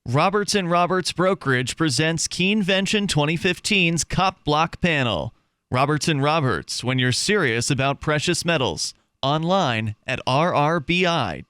Roberts & Roberts Brokerage presents Keenevention 2015's Cop Block Panel. Roberts & Roberts, when you're serious about precious metals. Online at rrbi.co.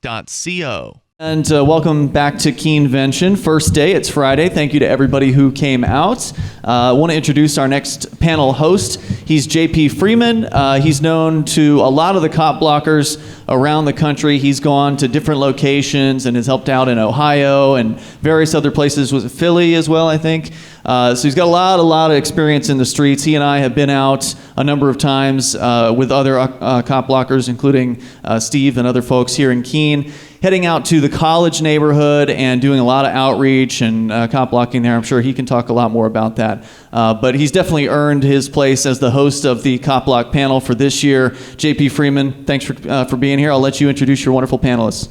And welcome back to Keenevention. First day, it's Friday. Thank you to everybody who came out. I want to introduce our next panel host. He's J.P. Freeman. He's known to a lot of the cop blockers around the country. He's gone to different locations and has helped out in Ohio and various other places. Was it Philly as well, I think? So he's got a lot of experience in the streets. He and I have been out a number of times with other cop blockers, including Steve and other folks here in Keene, heading out to the college neighborhood and doing a lot of outreach and cop blocking there. I'm sure he can talk a lot more about that. But he's definitely earned his place as the host of the Cop Block panel for this year. J.P. Freeman, thanks for being here. I'll let you introduce your wonderful panelists.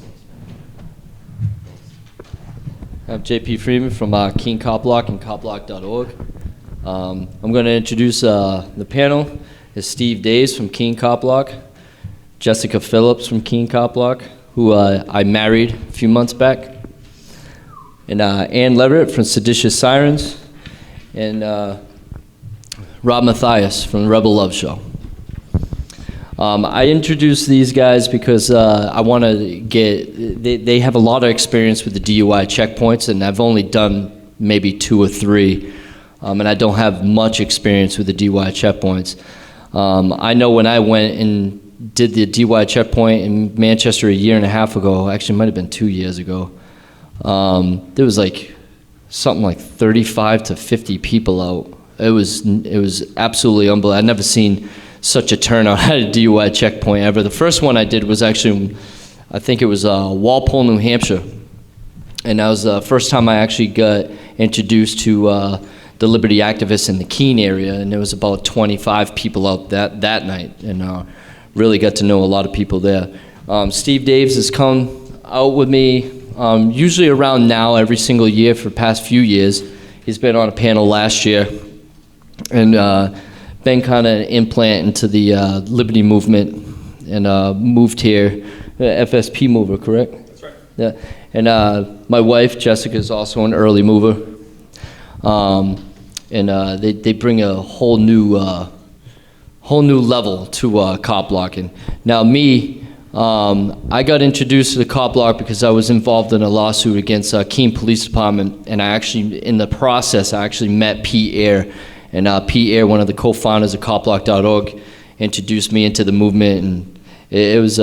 I'm J.P. Freeman from Keene Cop Block and copblock.org. I'm going to introduce the panel. Is Steve Daves from Keene Cop Block, Jessica Phillips from Keene Cop Block, who I married a few months back, and Ann Leverette from Seditious Sirens, and Rob Mathias from Rebel Love Show. I introduced these guys because I want to they have a lot of experience with the DUI checkpoints, and I've only done maybe 2 or 3, and I don't have much experience with the DUI checkpoints. I know when I went and did the DUI checkpoint in Manchester a year and a half ago, actually it might have been 2 years ago, there was something like 35 to 50 people out. It was absolutely unbelievable. I'd never seen such a turnout at a DUI checkpoint ever. The first one I did was actually, I think it was Walpole, New Hampshire. And that was the first time I actually got introduced to the Liberty activists in the Keene area, and there was about 25 people out that night, and really got to know a lot of people there. Steve Daves has come out with me usually around now every single year for the past few years. He's been on a panel last year, and been kind of an implant into the Liberty movement, and moved here, FSP mover, correct? That's right. Yeah, and my wife Jessica is also an early mover, and they bring a whole new level to cop blocking. Now me, I got introduced to the cop block because I was involved in a lawsuit against Keene Police Department, and in the process I actually met Pete Eyre. And Pete Eyre, one of the co-founders of copblock.org, introduced me into the movement, and it's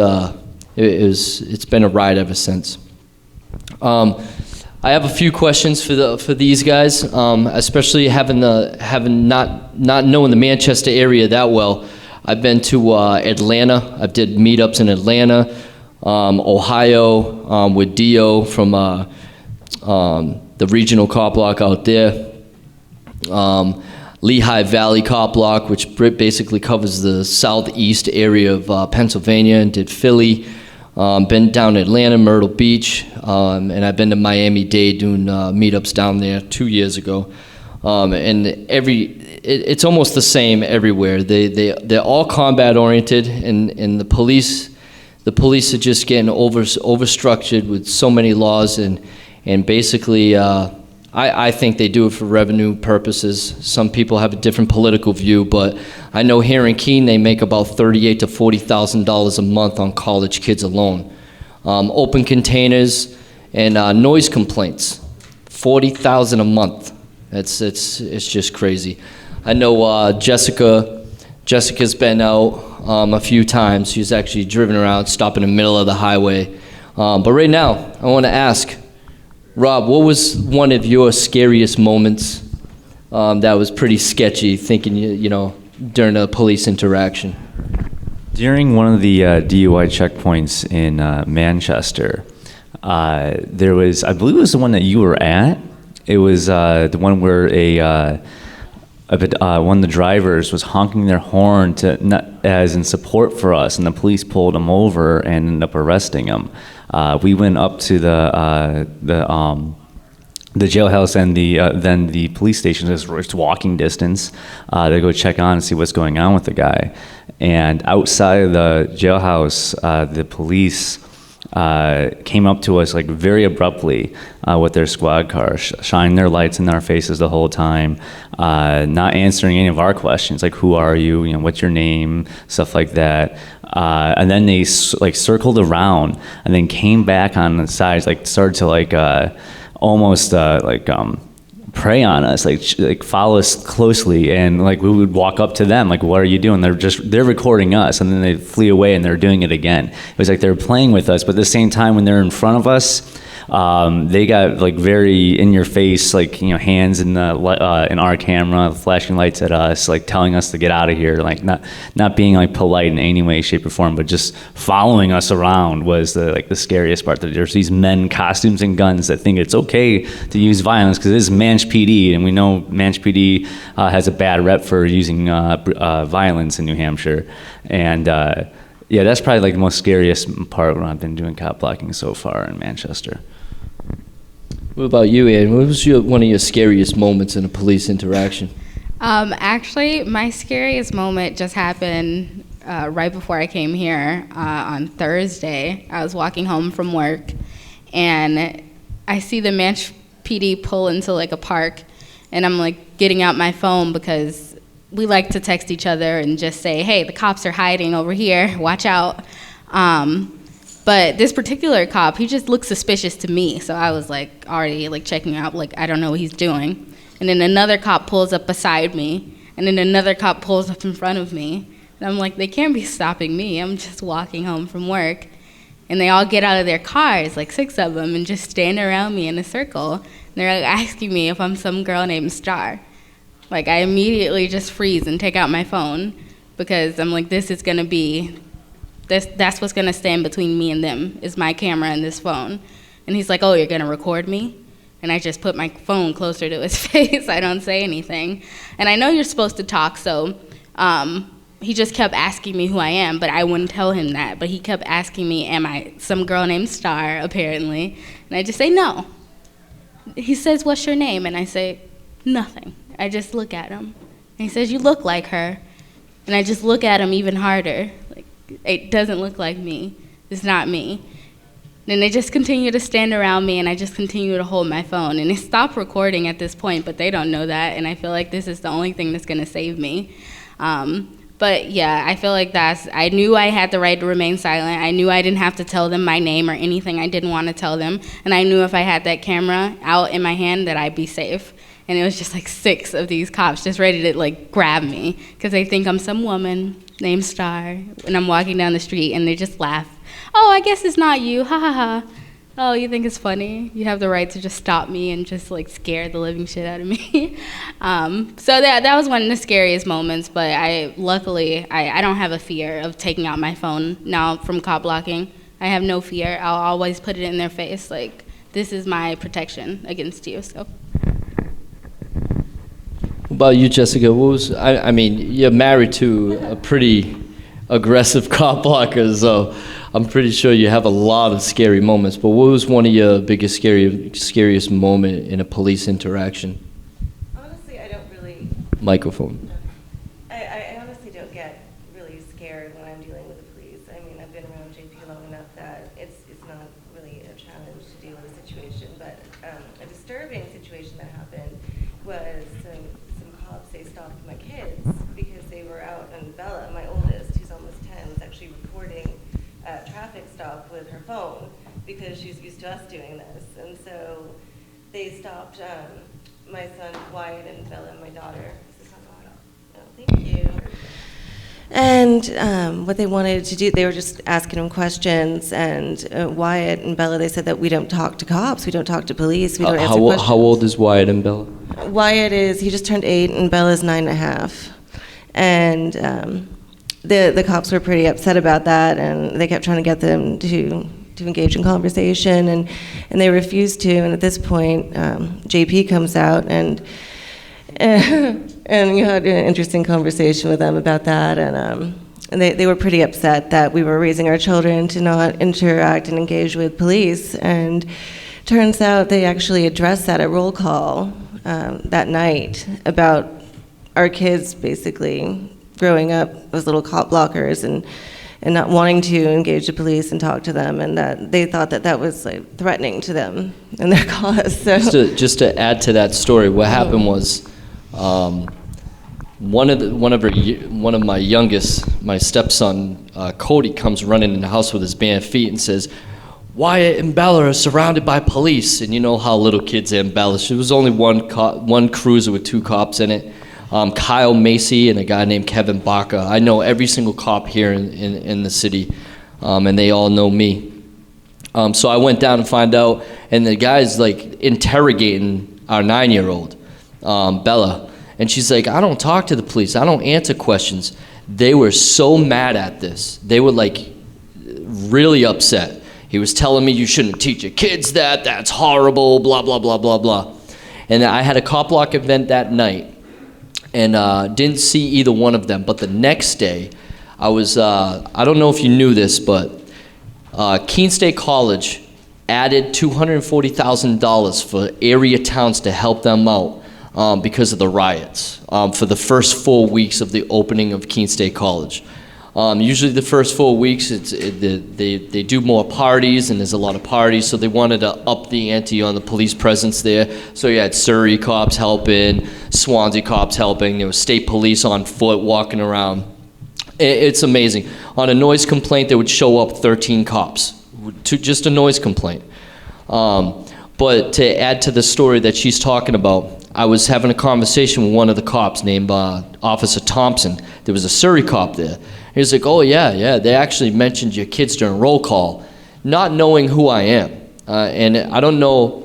been a ride ever since. I have a few questions for these guys, especially having not knowing the Manchester area that well. I've been to Atlanta. I did meetups in Atlanta, Ohio, with Dio from the regional cop block out there. Lehigh Valley Cop Block, which basically covers the southeast area of Pennsylvania, and did Philly. Been down Atlanta, Myrtle Beach, and I've been to Miami-Dade doing meetups down there 2 years ago. And it's almost the same everywhere. They're all combat oriented, and the police are just getting overstructured with so many laws, and basically. I think they do it for revenue purposes. Some people have a different political view, but I know here in Keene they make about $38,000 to $40,000 a month on college kids alone. Open containers and noise complaints, $40,000 a month. It's just crazy. I know Jessica's been out a few times. She's actually driven around, stopping in the middle of the highway. But right now, I want to ask, Rob, what was one of your scariest moments that was pretty sketchy, thinking, during a police interaction? During one of the DUI checkpoints in Manchester, there was, I believe it was the one that you were at. It was the one where one of the drivers was honking their horn as in support for us, and the police pulled him over and ended up arresting him. We went up to the jailhouse and then the police station, just walking distance, to go check on and see what's going on with the guy. And outside of the jailhouse, the police came up to us like very abruptly with their squad car, shining their lights in our faces the whole time, not answering any of our questions, like who are you, what's your name, stuff like that. And then they like circled around and then came back on the sides, like started to like almost prey on us, like follow us closely, and like we would walk up to them, like, what are you doing? They're recording us, and then they flee away and they're doing it again. It was like they were playing with us, but at the same time when they're in front of us, they got like very in your face, like hands in our camera, flashing lights at us, like telling us to get out of here, like not being like polite in any way, shape, or form, but just following us around was the scariest part. That there's these men, costumes, and guns that think it's okay to use violence because it is Manch PD, and we know Manch PD has a bad rep for using violence in New Hampshire, and yeah, that's probably like the most scariest part when I've been doing cop blocking so far in Manchester. What about you, Ian? What was one of your scariest moments in a police interaction? Actually, my scariest moment just happened right before I came here on Thursday. I was walking home from work, and I see the Manch PD pull into like a park, and I'm like getting out my phone because we like to text each other and just say, hey, the cops are hiding over here, watch out. But this particular cop, he just looked suspicious to me, so I was like already like checking out, like I don't know what he's doing. And then another cop pulls up beside me, and then another cop pulls up in front of me. And I'm like, they can't be stopping me, I'm just walking home from work. And they all get out of their cars, like 6 of them, and just stand around me in a circle. And they're like asking me if I'm some girl named Star. Like I immediately just freeze and take out my phone because I'm like, this is gonna be, that's what's gonna stand between me and them, is my camera and this phone. And he's like, oh, you're gonna record me? And I just put my phone closer to his face. I don't say anything. And I know you're supposed to talk, so he just kept asking me who I am, but I wouldn't tell him that. But he kept asking me, am I some girl named Star, apparently? And I just say, no. He says, what's your name? And I say, nothing. I just look at him. And he says, you look like her. And I just look at him even harder. Like, it doesn't look like me. It's not me. And they just continue to stand around me, and I just continue to hold my phone. And they stop recording at this point, but they don't know that, and I feel like this is the only thing that's gonna save me. But yeah, I feel like I knew I had the right to remain silent. I knew I didn't have to tell them my name or anything I didn't want to tell them. And I knew if I had that camera out in my hand that I'd be safe. And it was just like 6 of these cops just ready to like grab me because they think I'm some woman named Star, and I'm walking down the street and they just laugh. Oh, I guess it's not you, ha ha ha. Oh, you think it's funny? You have the right to just stop me and just like scare the living shit out of me. So that was one of the scariest moments, but luckily I don't have a fear of taking out my phone now from cop blocking. I have no fear. I'll always put it in their face, like, this is my protection against you, so. What about you, Jessica? I mean, you're married to a pretty aggressive cop blocker, so I'm pretty sure you have a lot of scary moments, but what was one of your biggest, scariest moment in a police interaction? Honestly, I don't really... Microphone. I honestly don't get really scared when I'm dealing with the police. I mean, I've been around JP long enough that it's not really a challenge to deal with a situation, but a disturbing situation that happened was some cops, they stopped my kids because they were out, and Bella, my oldest, who's almost 10, was actually recording a traffic stop with her phone because she's used to us doing this. And so they stopped my son Wyatt and Bella and my daughter. Is this on auto? No, thank you. And what they wanted to do, they were just asking him questions, and Wyatt and Bella, they said that we don't talk to cops, we don't talk to police, we don't answer questions. How old is Wyatt and Bella? Wyatt he just turned 8 and Bella's 9.5. And the cops were pretty upset about that, and they kept trying to get them to engage in conversation, and they refused to. And at this point, JP comes out, and you had an interesting conversation with them about that, and they were pretty upset that we were raising our children to not interact and engage with police. And turns out they actually addressed that at roll call that night about our kids basically growing up as little cop blockers, and and not wanting to engage the police and talk to them, and that they thought that that was like threatening to them and their cause. So Just to add to that story, what happened was one of my youngest, my stepson Cody, comes running in the house with his bare feet and says, "Wyatt and Bella are surrounded by police." And you know how little kids embellish. There was only one cruiser with 2 cops in it. Kyle Macy and a guy named Kevin Baca. I know every single cop here in the city, and they all know me. So I went down to find out, and the guy's like interrogating our 9-year-old, Bella. And she's like, "I don't talk to the police. I don't answer questions." They were so mad at this. They were like really upset. He was telling me, "You shouldn't teach your kids that. That's horrible, blah, blah, blah, blah, blah." And I had a cop block event that night, and didn't see either one of them. But the next day, I was, I don't know if you knew this, but Keene State College added $240,000 for area towns to help them out because of the riots for the first 4 weeks of the opening of Keene State College. Usually the first 4 weeks, they do more parties, and there's a lot of parties, so they wanted to up the ante on the police presence there. So you had Surrey cops helping, Swansea cops helping, there was state police on foot walking around. It's amazing. On a noise complaint, they would show up 13 cops, to just a noise complaint. But to add to the story that she's talking about, I was having a conversation with one of the cops named Officer Thompson. There was a Surrey cop there. He was like, "Oh, yeah, they actually mentioned your kids during roll call," not knowing who I am. And I don't know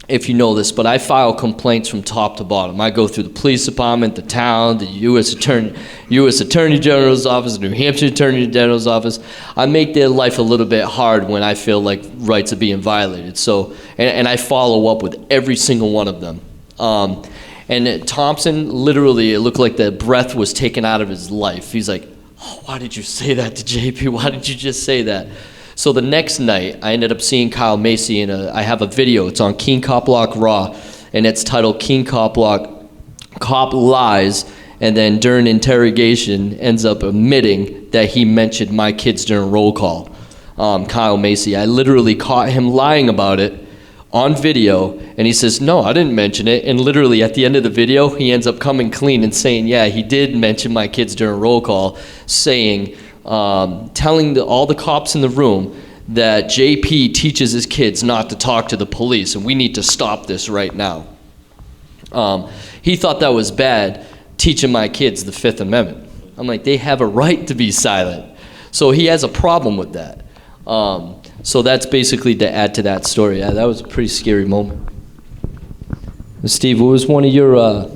if you know this, but I file complaints from top to bottom. I go through the police department, the town, the U.S. Attorney General's office, New Hampshire Attorney General's office. I make their life a little bit hard when I feel like rights are being violated. So, and I follow up with every single one of them. And Thompson, literally, it looked like the breath was taken out of his life. He's like, "Oh, why did you say that to JP? Why did you just say that?" So the next night, I ended up seeing Kyle Macy, and I have a video. It's on Keene Cop Block Raw, and it's titled Keene Cop Block Cop Lies, and then during interrogation ends up admitting that he mentioned my kids during roll call. Kyle Macy, I literally caught him lying about it on video, and he says, "No, I didn't mention it." And literally at the end of the video, he ends up coming clean and saying, "Yeah, he did mention my kids during roll call," saying, telling all the cops in the room that JP teaches his kids not to talk to the police, and we need to stop this right now. He thought that was bad, teaching my kids the Fifth Amendment. I'm like, they have a right to be silent. So he has a problem with that. So that's basically to add to that story. Yeah, that was a pretty scary moment. Steve, what was one of your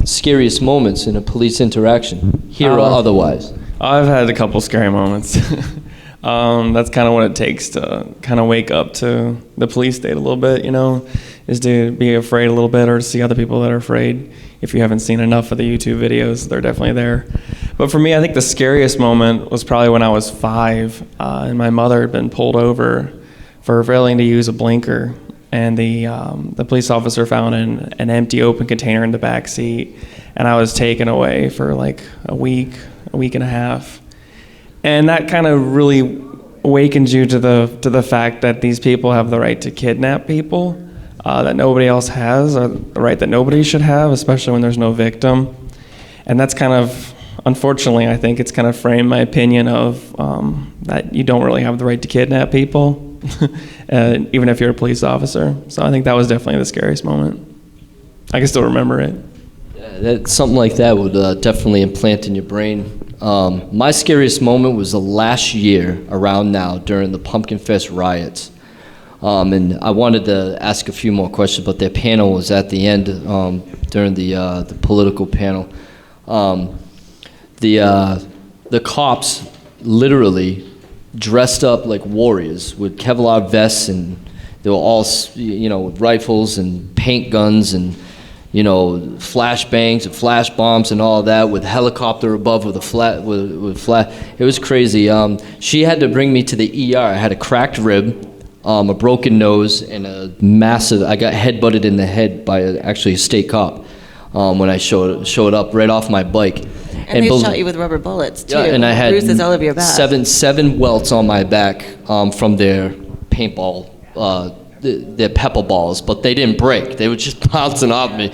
scariest moments in a police interaction, here or otherwise? I've had a couple scary moments. That's kind of what it takes to kind of wake up to the police state a little bit, you know, is to be afraid a little bit or to see other people that are afraid. If you haven't seen enough of the YouTube videos, they're definitely there. But for me, I think the scariest moment was probably when I was 5, and my mother had been pulled over for failing to use a blinker, and the police officer found an empty open container in the back seat, and I was taken away for like a week and a half. And that kind of really awakens you to the fact that these people have the right to kidnap people that nobody else has, or the right that nobody should have, especially when there's no victim. And that's kind of, unfortunately, I think it's kind of framed my opinion of that you don't really have the right to kidnap people, even if you're a police officer. So I think that was definitely the scariest moment. I can still remember it. Something like that would definitely implant in your brain. My scariest moment was the last year around now during the Pumpkin Fest riots. And I wanted to ask a few more questions, but their panel was at the end during the political panel. The cops literally dressed up like warriors with Kevlar vests, and they were all, with rifles and paint guns and flashbangs and flash bombs and all that, with helicopter above with a flat. It was crazy. She had to bring me to the ER. I had a cracked rib, a broken nose, and I got headbutted in the head by a state cop when I showed up right off my bike. And they bel- shot you with rubber bullets too. Yeah, and I had bruises all over your back. seven welts on my back from their paintball, their pepper balls, but they didn't break. They were just bouncing off me.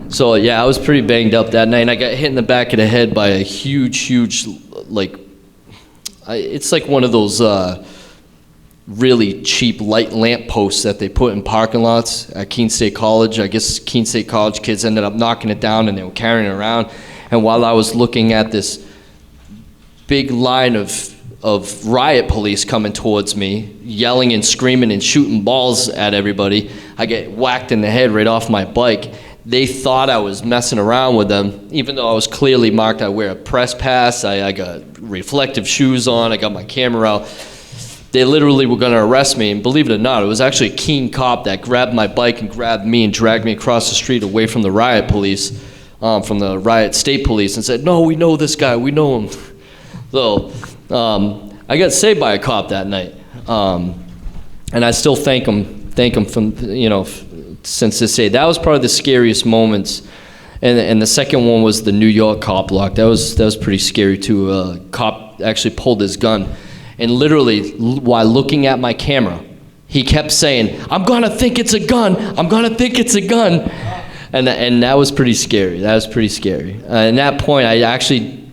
So yeah, I was pretty banged up that night, and I got hit in the back of the head by a huge, like, it's like one of those really cheap light lamp posts that they put in parking lots at Keene State College. I guess Keene State College kids ended up knocking it down, and they were carrying it around. And while I was looking at this big line of riot police coming towards me, yelling and screaming and shooting balls at everybody, I get whacked in the head right off my bike. They thought I was messing around with them, even though I was clearly marked. I wear a press pass, I got reflective shoes on, I got my camera out. They literally were going to arrest me, and believe it or not, it was actually a Keene cop that grabbed my bike and grabbed me and dragged me across the street away from the riot police, from the riot state police, and said, "No, we know this guy, we know him." So I got saved by a cop that night, and I still thank him from, since this day. That was probably the scariest moments. And the second one was the New York cop block. That was pretty scary too. A cop actually pulled his gun, and literally while looking at my camera, he kept saying, "I'm gonna think it's a gun. I'm gonna think it's a gun," and that was pretty scary. That was pretty scary. At that point, I actually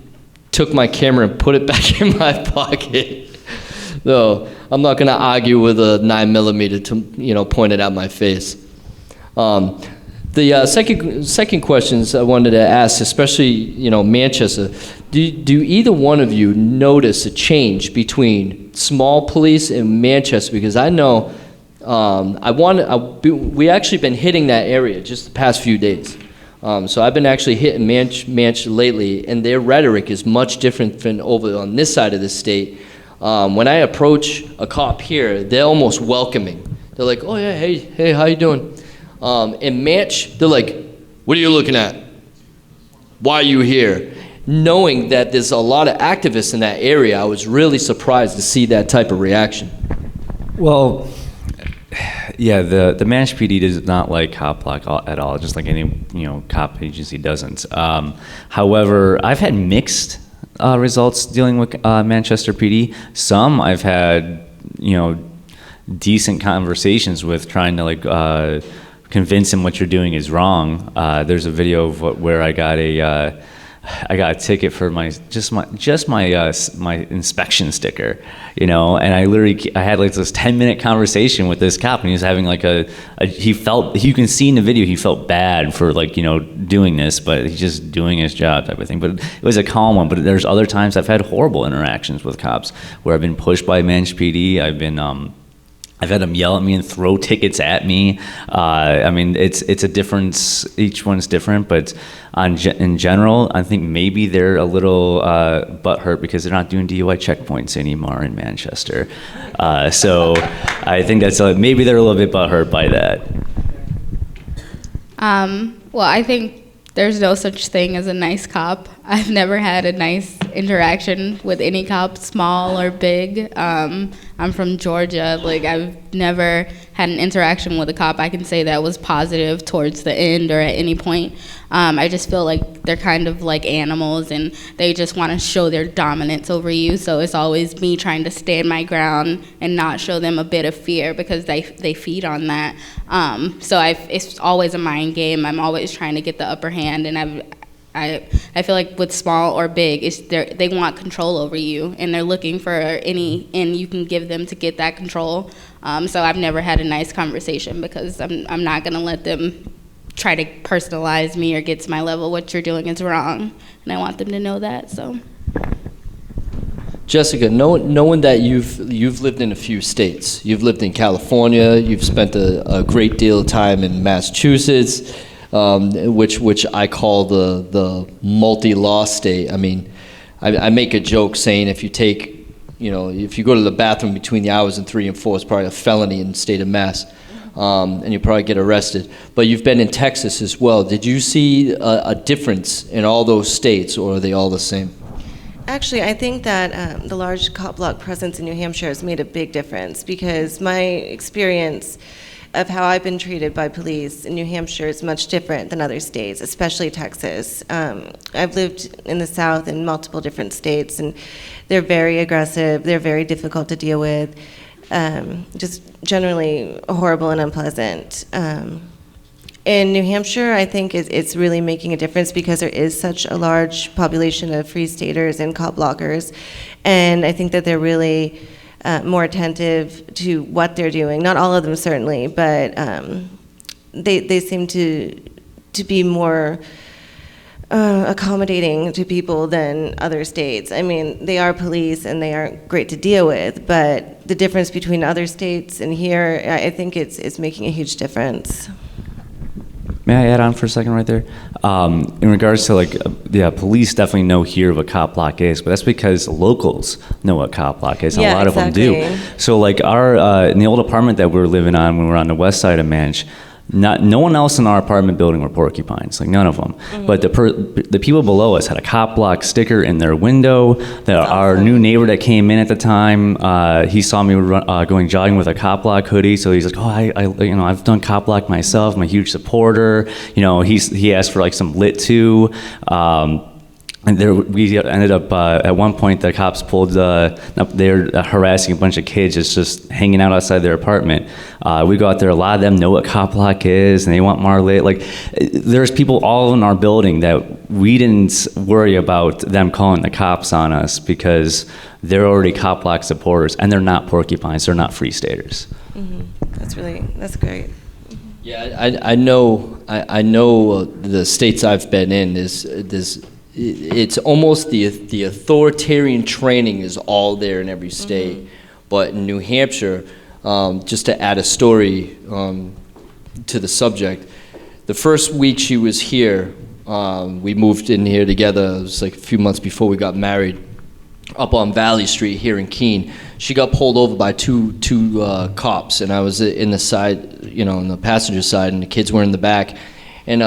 took my camera and put it back in my pocket. So I'm not gonna argue with a 9mm to point it at my face. The second questions I wanted to ask, especially Manchester, do either one of you notice a change between small police and Manchester? Because I know we actually been hitting that area just the past few days. So I've been actually hitting Manchester lately, and their rhetoric is much different than over on this side of the state. When I approach a cop here, they're almost welcoming. They're like, "Oh yeah, hey, how you doing?" In Manch, they're like, "What are you looking at? Why are you here?" Knowing that there's a lot of activists in that area, I was really surprised to see that type of reaction. Well, yeah, the Manch PD does not like cop block at all, just like any cop agency doesn't. However, I've had mixed results dealing with Manchester PD. Some I've had decent conversations with, trying to convince him what you're doing is wrong. There's a video of where I got a ticket for my inspection sticker, and I had this 10-minute conversation with this cop, and he was having you can see in the video he felt bad for doing this, but he's just doing his job type of thing. But it was a calm one. But there's other times I've had horrible interactions with cops where I've been pushed by Manch PD. I've had them yell at me and throw tickets at me. It's a difference. Each one's different, but in general, I think maybe they're a little butthurt because they're not doing DUI checkpoints anymore in Manchester. So I think maybe they're a little bit butthurt by that. Well, I think there's no such thing as a nice cop. I've never had a nice interaction with any cop, small or big. I'm from Georgia. I've never had an interaction with a cop I can say that was positive towards the end or at any point. I just feel like they're kind of like animals, and they just want to show their dominance over you. So it's always me trying to stand my ground and not show them a bit of fear, because they feed on that. So it's always a mind game. I'm always trying to get the upper hand, and I feel like with small or big, they want control over you, and they're looking for any end you can give them to get that control. So I've never had a nice conversation, because I'm not going to let them try to personalize me or get to my level. What you're doing is wrong, and I want them to know that. So, Jessica, knowing that you've lived in a few states, you've lived in California, you've spent a great deal of time in Massachusetts, which I call the multi-law state. I make a joke saying if you go to the bathroom between the hours of 3 and 4, it's probably a felony in the state of Mass, and you probably get arrested. But you've been in Texas as well. Did you see a difference in all those states, or are they all the same? Actually, I think that the large cop block presence in New Hampshire has made a big difference, because my experience of how I've been treated by police in New Hampshire is much different than other states, especially Texas. I've lived in the South in multiple different states, and they're very aggressive. They're very difficult to deal with. Just generally horrible and unpleasant. In New Hampshire, I think it's really making a difference because there is such a large population of free staters and cop blockers, and I think that they're really more attentive to what they're doing. Not all of them, certainly, but they seem to be more accommodating to people than other states. I mean, they are police and they aren't great to deal with, but the difference between other states and here, I think it's making a huge difference. May I add on for a second right there? In regards to police definitely know here what cop block is, but that's because locals know what cop block is. And Yeah, a lot of them do. exactly. So like our in the old apartment that we were living on when we were on the west side of Manch, no one else in our apartment building were porcupines, like none of them. But the people below us had a cop block sticker in their window. Our new neighbor that came in at the time, he saw me going jogging with a cop block hoodie, so he's like, "Oh, I've done cop block myself. I'm a huge supporter." He asked for like some lit too. And we ended up, at one point, the cops pulled, they're harassing a bunch of kids just hanging out outside their apartment. We go out there, a lot of them know what cop block is, and they want more lit. Like, there's people all in our building that we didn't worry about them calling the cops on us because they're already cop block supporters, and they're not porcupines, they're not free staters. Mm-hmm. That's great. Yeah, I know the states I've been in it's almost the authoritarian training is all there in every state. But in New Hampshire, just to add a story to the subject, the first week she was here, we moved in here together. It was like a few months before we got married, up on Valley Street here in Keene. She got pulled over by two cops, and I was in the side, in the passenger side, and the kids were in the back, and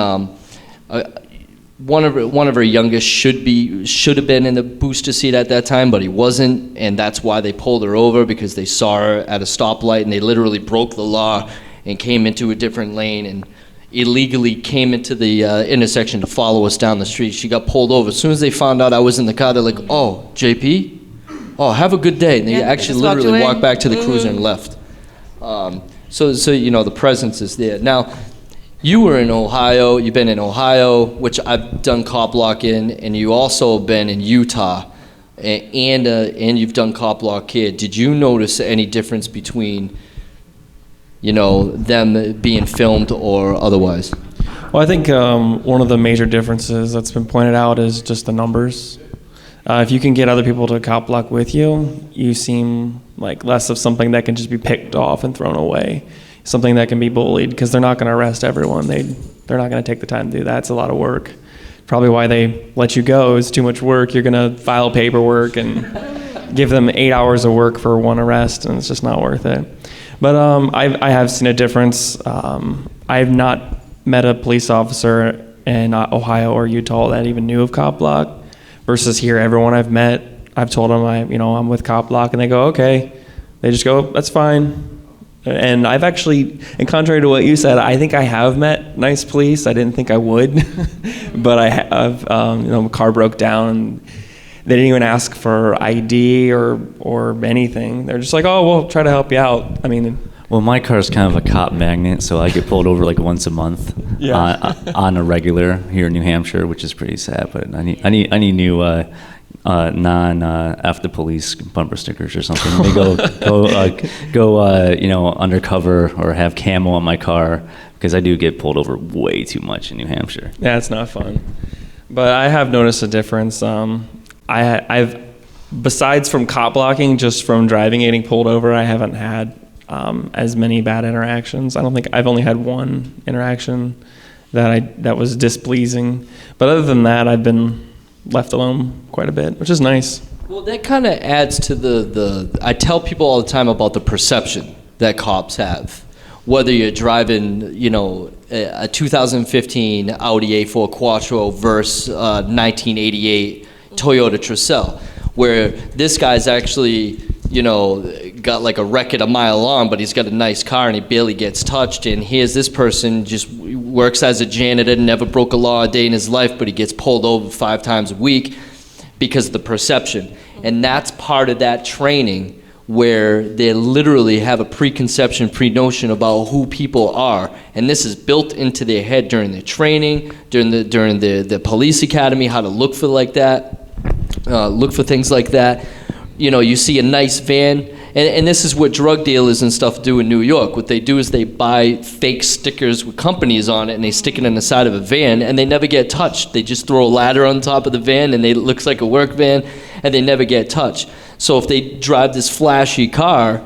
one of her youngest should have been in the booster seat at that time, but he wasn't, and that's why they pulled her over, because they saw her at a stoplight, and they literally broke the law and came into a different lane and illegally came into the intersection to follow us down the street. She got pulled over. As soon as they found out I was in the car, they're like, "Oh, JP? Oh, have a good day." And they actually literally walked back to the cruiser and left. So the presence is there. Now, you were in Ohio, you've been in Ohio, which I've done cop block in, and you also been in Utah, and you've done cop block here. Did you notice any difference between, them being filmed or otherwise? Well, I think one of the major differences that's been pointed out is just the numbers. If you can get other people to cop block with you, you seem like less of something that can just be picked off and thrown away. Something that can be bullied, because they're not going to arrest everyone. They're not going to take the time to do that. It's a lot of work. Probably why they let you go is too much work. You're going to file paperwork and give them 8 hours of work for one arrest, and it's just not worth it. But I have seen a difference. I have not met a police officer in Ohio or Utah that even knew of cop block, versus here, everyone I've met, I've told them I'm with cop block, and they go, "Okay." They just go, "That's fine." And I've actually, and contrary to what you said, I think I have met nice police. I didn't think I would, but I have. My car broke down, and they didn't even ask for ID or anything. They're just like, "Oh, we'll try to help you out." I mean, Well, my car is kind of a cop magnet, so I get pulled over like once a month on a regular here in New Hampshire, which is pretty sad. But I need new non F the police bumper stickers or something. They go undercover or have camo on my car, because I do get pulled over way too much in New Hampshire. Yeah, it's not fun. But I have noticed a difference. I've besides from cop blocking, just from driving getting pulled over, I haven't had as many bad interactions. I don't think I've only had one interaction that was displeasing. But other than that, I've been left alone quite a bit, which is nice. Well, that kind of adds to the I tell people all the time about the perception that cops have. Whether you're driving, a 2015 Audi A4 Quattro versus 1988 Toyota Tercel, where this guy's actually, got like a record a mile long, but he's got a nice car and he barely gets touched. And here's this person just works as a janitor, never broke a law a day in his life, but he gets pulled over 5 times a week because of the perception. And that's part of that training where they literally have a preconception, pre-notion about who people are. And this is built into their head during their training, during the police academy, how to look for like that, look for things like that. You know, you see a nice van, and this is what drug dealers and stuff do in New York. What they do is they buy fake stickers with companies on it, and they stick it on the side of a van, and they never get touched. They just throw a ladder on top of the van, and it looks like a work van, and they never get touched. So if they drive this flashy car,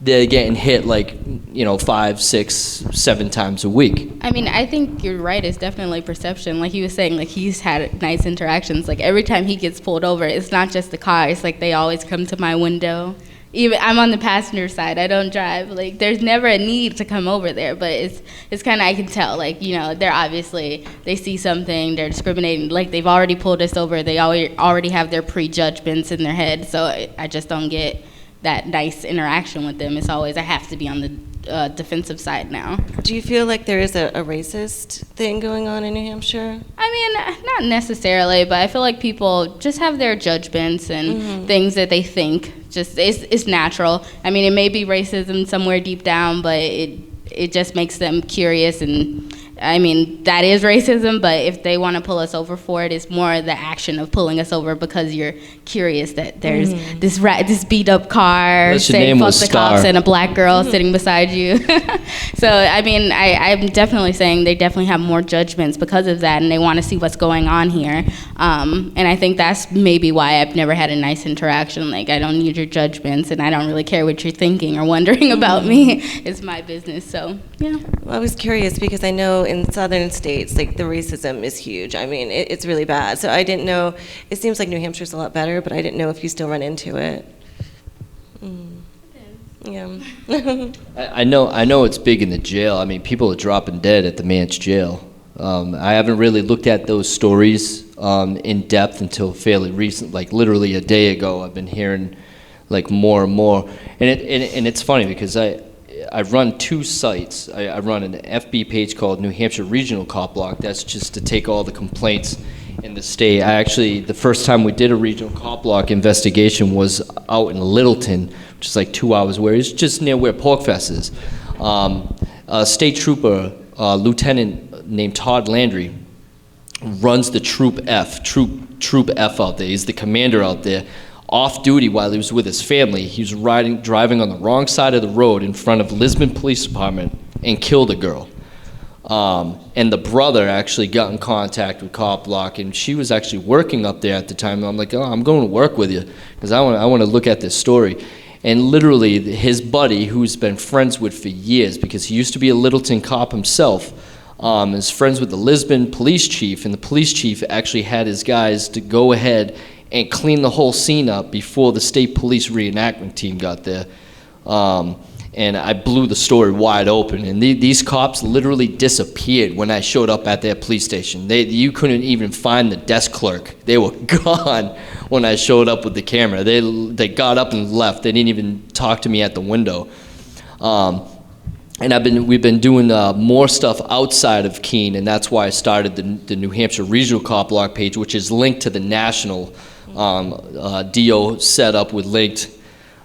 they're getting hit like, 5, 6, 7 times a week. I mean, I think you're right. It's definitely perception. Like he was saying, like he's had nice interactions. Like every time he gets pulled over, it's not just the car. It's like they always come to my window. Even I'm on the passenger side. I don't drive. Like there's never a need to come over there, but it's kind of, I can tell. Like they're obviously, they see something. They're discriminating. Like they've already pulled us over. They already have their prejudgments in their head. So I just don't get that nice interaction with them. It's always, I have to be on the defensive side now. Do you feel like there is a racist thing going on in New Hampshire? I mean, not necessarily, but I feel like people just have their judgments and things that they think. Just it's natural. I mean, it may be racism somewhere deep down, but it just makes them curious. And I mean, that is racism, but if they want to pull us over for it, it's more the action of pulling us over because you're curious that there's this beat up car saying fuck the cops and a black girl sitting beside you. So, I mean, I'm definitely saying they definitely have more judgments because of that, and they want to see what's going on here. And I think that's maybe why I've never had a nice interaction. Like, I don't need your judgments, and I don't really care what you're thinking or wondering about me. It's my business, so, yeah. Well, I was curious because I know in southern states, like, the racism is huge. I mean, it's really bad. So I didn't know, it seems like New Hampshire's a lot better, but I didn't know if you still run into it. Yeah. I know it's big in the jail. I mean, people are dropping dead at the Manch jail. I haven't really looked at those stories in depth until fairly recent, like literally a day ago. I've been hearing like more and more, and it's funny because I run 2 sites. I run an FB page called New Hampshire Regional Cop Block. That's just to take all the complaints in the state. The first time we did a regional cop block investigation was out in Littleton, which is like 2 hours away. It's just near where Porkfest is. A state trooper, lieutenant named Todd Landry, runs the Troop F out there. He's the commander out there. Off duty while he was with his family, he was driving on the wrong side of the road in front of Lisbon Police Department and killed a girl. And the brother actually got in contact with Cop Block, and she was actually working up there at the time. And I'm like, I'm going to work with you because I want to look at this story. And literally, his buddy, who's been friends with for years, because he used to be a Littleton cop himself, is friends with the Lisbon police chief, and the police chief actually had his guys to go ahead and clean the whole scene up before the state police reenactment team got there. And I blew the story wide open. And these cops literally disappeared when I showed up at their police station. You couldn't even find the desk clerk. They were gone when I showed up with the camera. They got up and left. They didn't even talk to me at the window. And we've been doing more stuff outside of Keene, and that's why I started the New Hampshire Regional Cop Block page, which is linked to the national DO setup with linked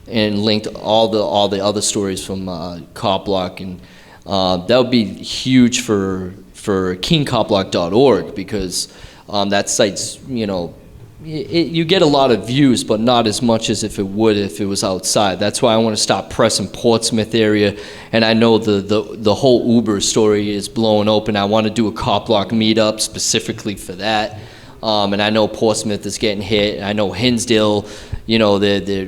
all the other stories from Cop Block, and that would be huge for KeeneCopBlock.org because that site's you get a lot of views, but not as much as if it was outside. That's why I want to stop pressing Portsmouth area, and I know the whole Uber story is blowing open. I want to do a Cop Block meetup specifically for that. And I know Portsmouth is getting hit. I know Hinsdale, these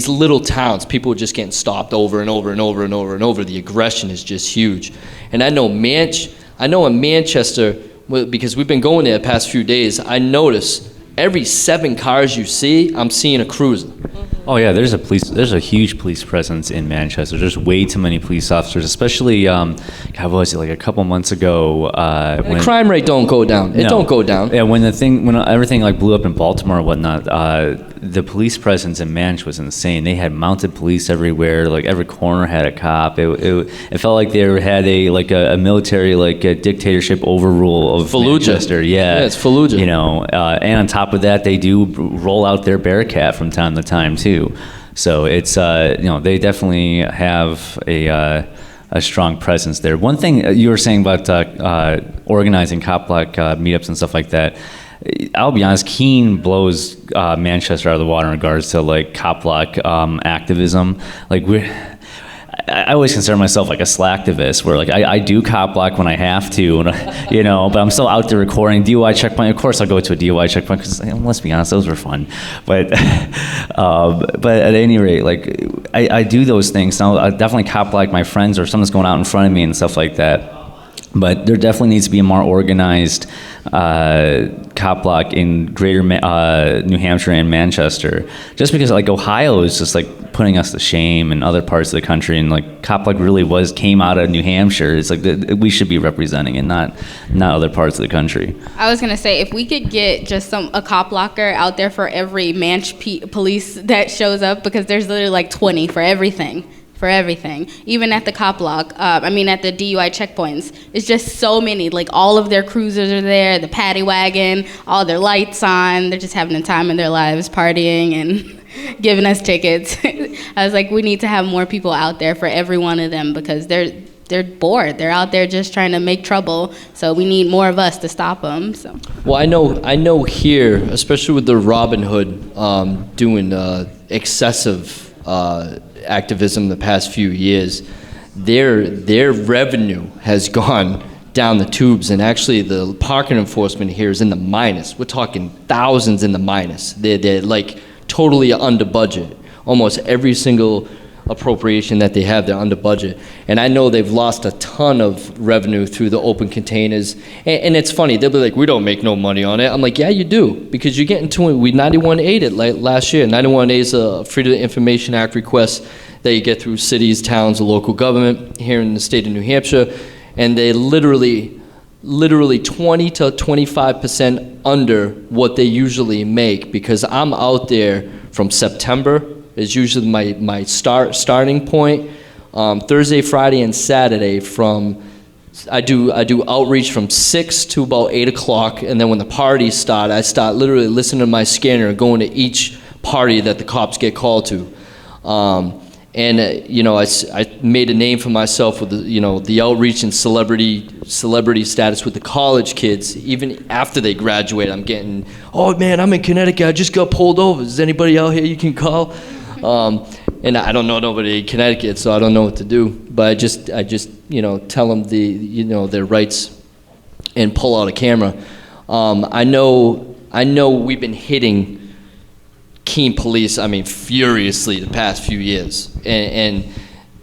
little towns, people are just getting stopped over and over and over and over and over. The aggression is just huge. And I know in Manchester, because we've been going there the past few days, I notice every 7 cars you see, I'm seeing a cruiser. Oh yeah, there's a huge police presence in Manchester. There's way too many police officers, especially God, what was it, like a couple months ago? The crime rate don't go down. It don't go down. Yeah, when everything like blew up in Baltimore and whatnot, the police presence in Manchester was insane. They had mounted police everywhere. Like every corner had a cop. It felt like they had a military a dictatorship overrule of Fallujah. Manchester. Yeah, it's Fallujah. You know, and on top of that, they do roll out their Bearcat from time to time too. So it's they definitely have a strong presence there. One thing you were saying about organizing cop block meetups and stuff like that, I'll be honest, Keene blows Manchester out of the water in regards to like cop block activism. Like I always consider myself like a slacktivist, where like I do cop block when I have to, and, you know, but I'm still out there recording DUI checkpoint. Of course, I'll go to a DUI checkpoint because let's be honest, those were fun. But at any rate, like I do those things. Now I definitely cop block my friends or someone's going out in front of me and stuff like that. But there definitely needs to be a more organized cop block in greater New Hampshire and Manchester. Just because like Ohio is just like putting us to shame in other parts of the country, and like cop block really came out of New Hampshire. It's like we should be representing it, not other parts of the country. I was gonna say, if we could get just a cop blocker out there for every police that shows up, because there's literally like 20 for everything. Even at the cop block, at the DUI checkpoints, it's just so many. Like all of their cruisers are there, the paddy wagon, all their lights on. They're just having the time of their lives, partying and giving us tickets. I was like, we need to have more people out there for every one of them, because they're bored. They're out there just trying to make trouble. So we need more of us to stop them. So. Well, I know here, especially with the Robin Hood doing excessive activism the past few years, their revenue has gone down the tubes, and actually the parking enforcement here is in the minus. We're talking thousands in the minus. They're like totally under budget. Almost every single appropriation that they have, they're under budget. And I know they've lost a ton of revenue through the open containers. And it's funny, they'll be like, we don't make no money on it. I'm like, yeah, you do, because you're getting to it. We 91.8 it like last year. 91.8 is a Freedom of Information Act request that you get through cities, towns, or local government here in the state of New Hampshire. And they literally 20 to 25% under what they usually make, because I'm out there from September is usually my starting point. Thursday, Friday, and Saturday I do outreach from 6 to about 8 o'clock, and then when the parties start, I start literally listening to my scanner and going to each party that the cops get called to. I made a name for myself with the outreach and celebrity status with the college kids. Even after they graduate, I'm getting, oh man, I'm in Connecticut, I just got pulled over. Is anybody out here you can call? And I don't know nobody in Connecticut, so I don't know what to do. But I just tell them their rights and pull out a camera. I know we've been hitting Keene police, furiously the past few years, and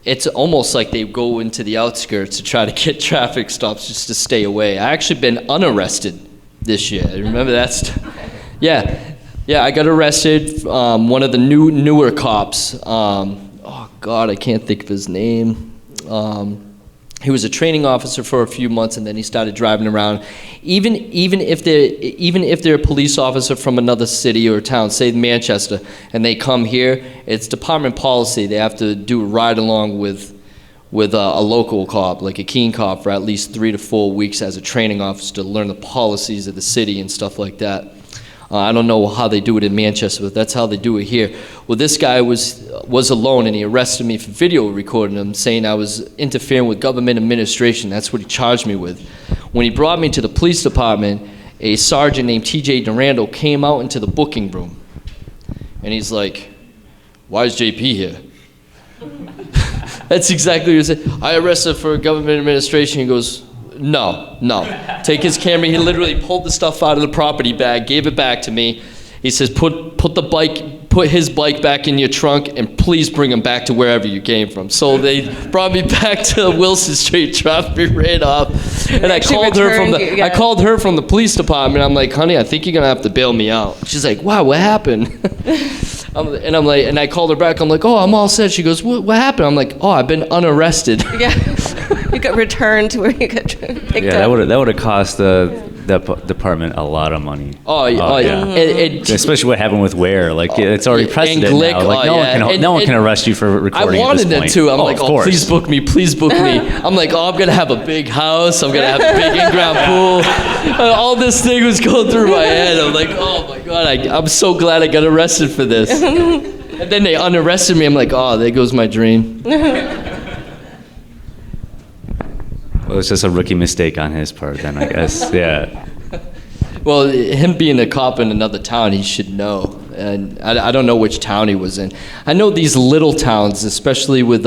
it's almost like they go into the outskirts to try to get traffic stops just to stay away. I actually been unarrested this year. Remember that stuff? Yeah, I got arrested. One of the newer cops. Oh God, I can't think of his name. He was a training officer for a few months, and then he started driving around. Even if they're a police officer from another city or town, say Manchester, and they come here, it's department policy. They have to do a ride along with a local cop, like a Keene cop, for at least 3 to 4 weeks as a training officer to learn the policies of the city and stuff like that. I don't know how they do it in Manchester, but that's how they do it here. Well, this guy was alone, and he arrested me for video recording him, saying I was interfering with government administration. That's what he charged me with. When he brought me to the police department, a sergeant named T.J. Durando came out into the booking room, and he's like, "Why is JP here?" That's exactly what he said. I arrested for government administration. He goes, No. Take his camera. He literally pulled the stuff out of the property bag, gave it back to me. He says, put his bike back in your trunk, and please bring him back to wherever you came from. So they brought me back to Wilson Street, dropped me right off, and I called her from the police department. I'm like, honey, I think you're gonna have to bail me out. She's like, wow, what happened? And I called her back. I'm like, oh, I'm all set. She goes, what happened? I'm like, oh, I've been unarrested. Yeah. You got returned to where you got picked Yeah, up. that would have cost the department a lot of money. Oh, yeah. Especially what happened with Ware. Like, it's already precedent and Glick, now. Like, no one can arrest you for recording I wanted at this them point. to. I'm like, of oh, course. please book me. I'm like, oh, I'm going to have a big house. I'm going to have a big in-ground pool. All this thing was going through my head. I'm like, oh, my God, I'm so glad I got arrested for this. And then they unarrested me. I'm like, oh, there goes my dream. Well, it's just a rookie mistake on his part then, I guess. Yeah. Well, him being a cop in another town, he should know. And I don't know which town he was in. I know these little towns, especially with,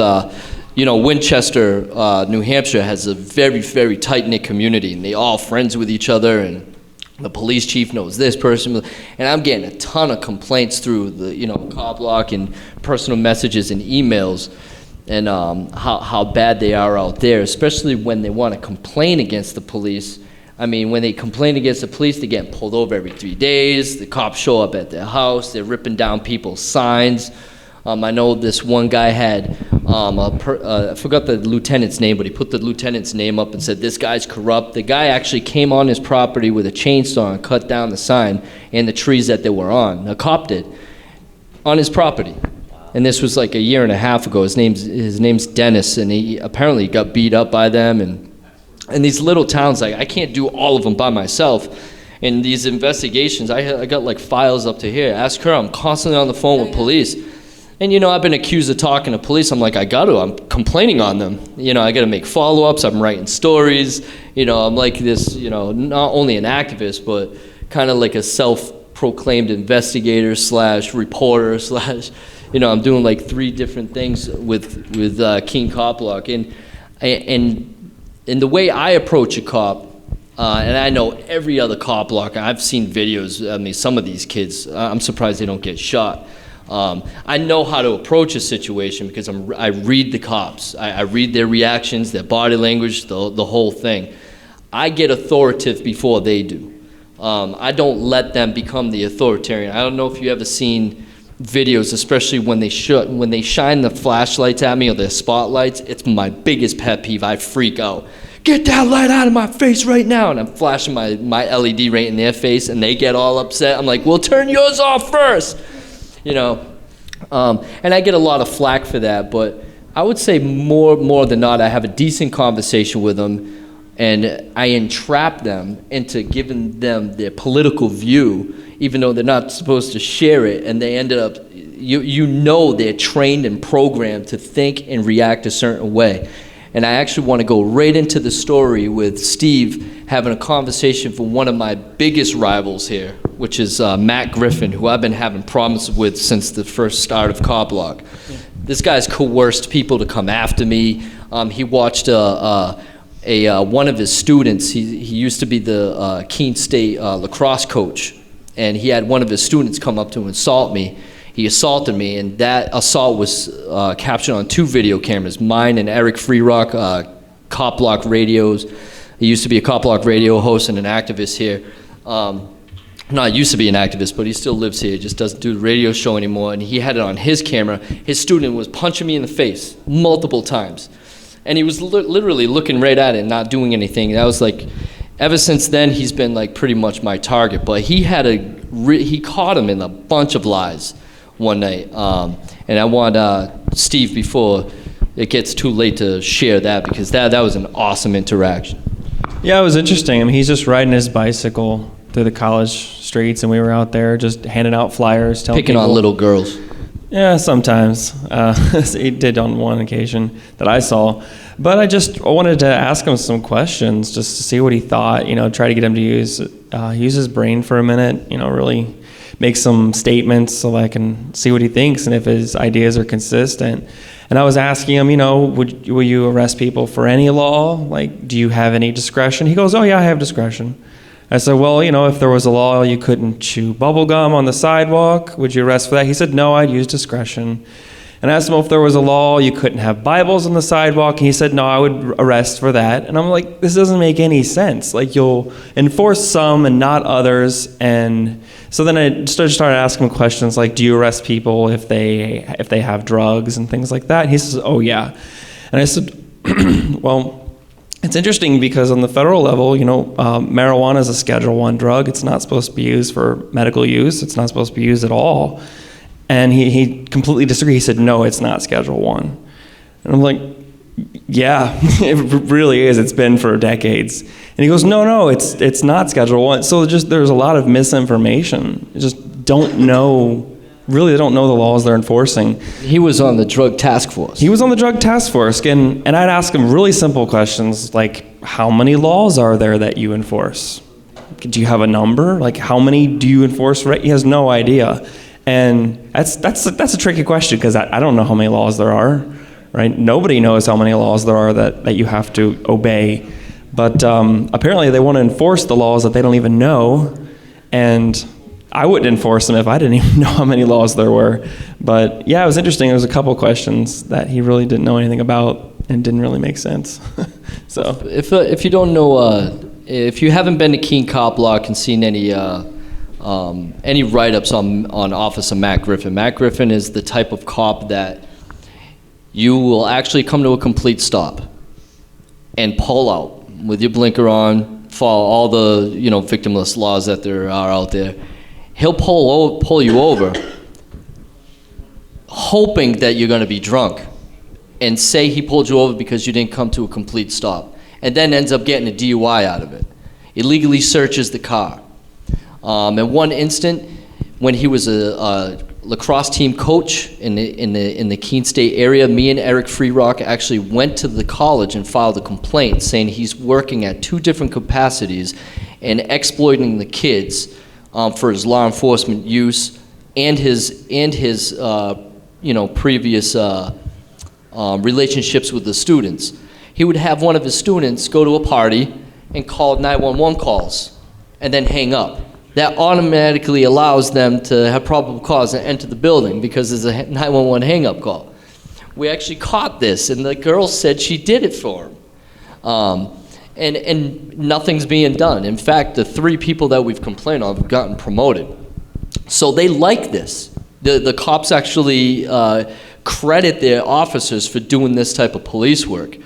Winchester, New Hampshire, has a very, very tight-knit community, and they all friends with each other, and the police chief knows this person. And I'm getting a ton of complaints through the, cop block and personal messages and emails, and how bad they are out there, especially when they want to complain against the police. I mean, when they complain against the police, they're getting pulled over every 3 days. The cops show up at their house. They're ripping down people's signs. I know this one guy had, I forgot the lieutenant's name, but he put the lieutenant's name up and said, this guy's corrupt. The guy actually came on his property with a chainsaw and cut down the sign and the trees that they were on. A cop did, on his property. And this was like a year and a half ago. His name's Dennis, and he apparently got beat up by them. And these little towns, I can't do all of them by myself. And these investigations, I got like files up to here. Ask her, I'm constantly on the phone with police. And, I've been accused of talking to police. I'm like, I'm complaining on them. I got to make follow-ups. I'm writing stories. I'm like this, not only an activist, but kind of like a self-proclaimed investigator / reporter / I'm doing like 3 different things with Keene Cop Block. And the way I approach a cop, and I know every other cop block, I've seen videos. I mean, some of these kids, I'm surprised they don't get shot. I know how to approach a situation because I read the cops. I read their reactions, their body language, the whole thing. I get authoritative before they do. I don't let them become the authoritarian. I don't know if you ever seen videos, especially when they shine the flashlights at me or the spotlights. It's my biggest pet peeve. I freak out. Get that light out of my face right now. And I'm flashing my LED right in their face, and they get all upset. I'm like, well, turn yours off first. And I get a lot of flack for that, but I would say more than not, I have a decent conversation with them, and I entrap them into giving them their political view, even though they're not supposed to share it, and they ended up, they're trained and programmed to think and react a certain way. And I actually want to go right into the story with Steve having a conversation for one of my biggest rivals here, which is Matt Griffin, who I've been having problems with since the first start of Cop Block. Yeah. This guy's coerced people to come after me. He watched one of his students. He used to be the Keene State lacrosse coach, and he had one of his students come up to insult me. He assaulted me, and that assault was captured on 2 video cameras, mine and Eric Freerock, Cop Block radios. He used to be a Cop Block radio host and an activist here. Not used to be an activist, but he still lives here. He just doesn't do the radio show anymore, and he had it on his camera. His student was punching me in the face multiple times, and he was literally looking right at it and not doing anything. That was like, ever since then, he's been like pretty much my target, but he caught him in a bunch of lies one night, and I want Steve, before it gets too late, to share that, because that was an awesome interaction. Yeah, it was interesting. I mean, he's just riding his bicycle through the college streets, and we were out there just handing out flyers, telling picking people, on little girls. Yeah, sometimes. He did on one occasion that I saw. But I wanted to ask him some questions just to see what he thought, try to get him to use his brain for a minute, really make some statements so I can see what he thinks and if his ideas are consistent. And I was asking him, will you arrest people for any law? Like, do you have any discretion? He goes, oh yeah, I have discretion. I said, well, if there was a law you couldn't chew bubble gum on the sidewalk, would you arrest for that? He said, no, I'd use discretion. And I asked him if there was a law you couldn't have Bibles on the sidewalk, and he said, no, I would arrest for that. And I'm like, this doesn't make any sense. Like, you'll enforce some and not others. And so then I started asking him questions like, do you arrest people if they have drugs and things like that? And he says, oh, yeah. And I said, well, it's interesting because on the federal level, marijuana is a Schedule I drug. It's not supposed to be used for medical use. It's not supposed to be used at all. And he completely disagreed. He said, no, it's not Schedule I. And I'm like, yeah, it really is. It's been for decades. And he goes, no, it's not Schedule I. So there's a lot of misinformation. You just really don't know the laws they're enforcing. He was on the drug task force. He was on the drug task force, and I'd ask him really simple questions like, how many laws are there that you enforce? Do you have a number? Like, how many do you enforce? He has no idea. And that's a tricky question because I don't know how many laws there are, right? Nobody knows how many laws there are that you have to obey. But apparently they want to enforce the laws that they don't even know. And I wouldn't enforce them if I didn't even know how many laws there were. But yeah, it was interesting. There was a couple questions that he really didn't know anything about and didn't really make sense. So if you don't know, if you haven't been to Keene Cop Block and seen any write-ups on Officer Matt Griffin. Matt Griffin is the type of cop that you will actually come to a complete stop and pull out with your blinker on, follow all the victimless laws that there are out there. He'll pull you over, hoping that you're going to be drunk, and say he pulled you over because you didn't come to a complete stop, and then ends up getting a DUI out of it. Illegally searches the car. In one instant, when he was a lacrosse team coach in the Keene State area, me and Eric Freerock actually went to the college and filed a complaint saying he's working at 2 different capacities and exploiting the kids for his law enforcement use and his previous relationships with the students. He would have one of his students go to a party and call 911 calls and then hang up. That automatically allows them to have probable cause and enter the building because there's a 911 hang-up call. We actually caught this, and the girl said she did it for him. And nothing's being done. In fact, the 3 people that we've complained of have gotten promoted. So they like this. The cops actually credit their officers for doing this type of police work.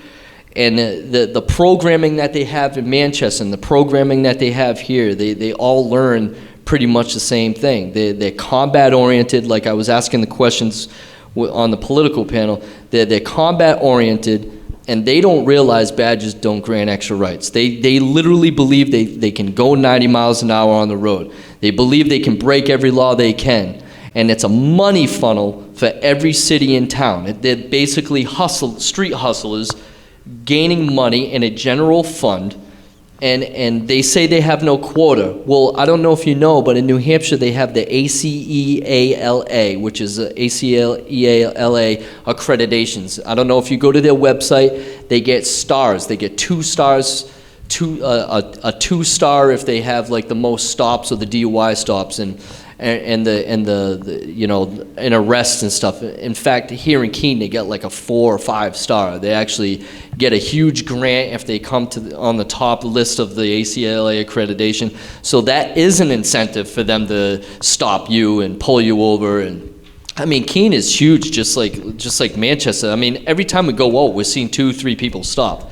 And the programming that they have in Manchester and the programming that they have here, they all learn pretty much the same thing. They're combat-oriented, like I was asking the questions on the political panel. They're combat-oriented, and they don't realize badges don't grant extra rights. They literally believe they can go 90 miles an hour on the road. They believe they can break every law they can. And it's a money funnel for every city and town. They're basically street hustlers gaining money in a general fund, and they say they have no quota. Well, I don't know if you know, but in New Hampshire they have the ACEALA, which is ACEALA accreditations. I don't know if you go to their website, they get stars. They get 2 stars, a 2-star if they have like the most stops or the DUI stops, and arrests and stuff. In fact, here in Keene, they get like a 4 or 5 star. They actually get a huge grant if they come on the top list of the ACLA accreditation. So that is an incentive for them to stop you and pull you over. And I mean, Keene is huge, just like Manchester. I mean, every time we go out, we're seeing 2-3 people stop.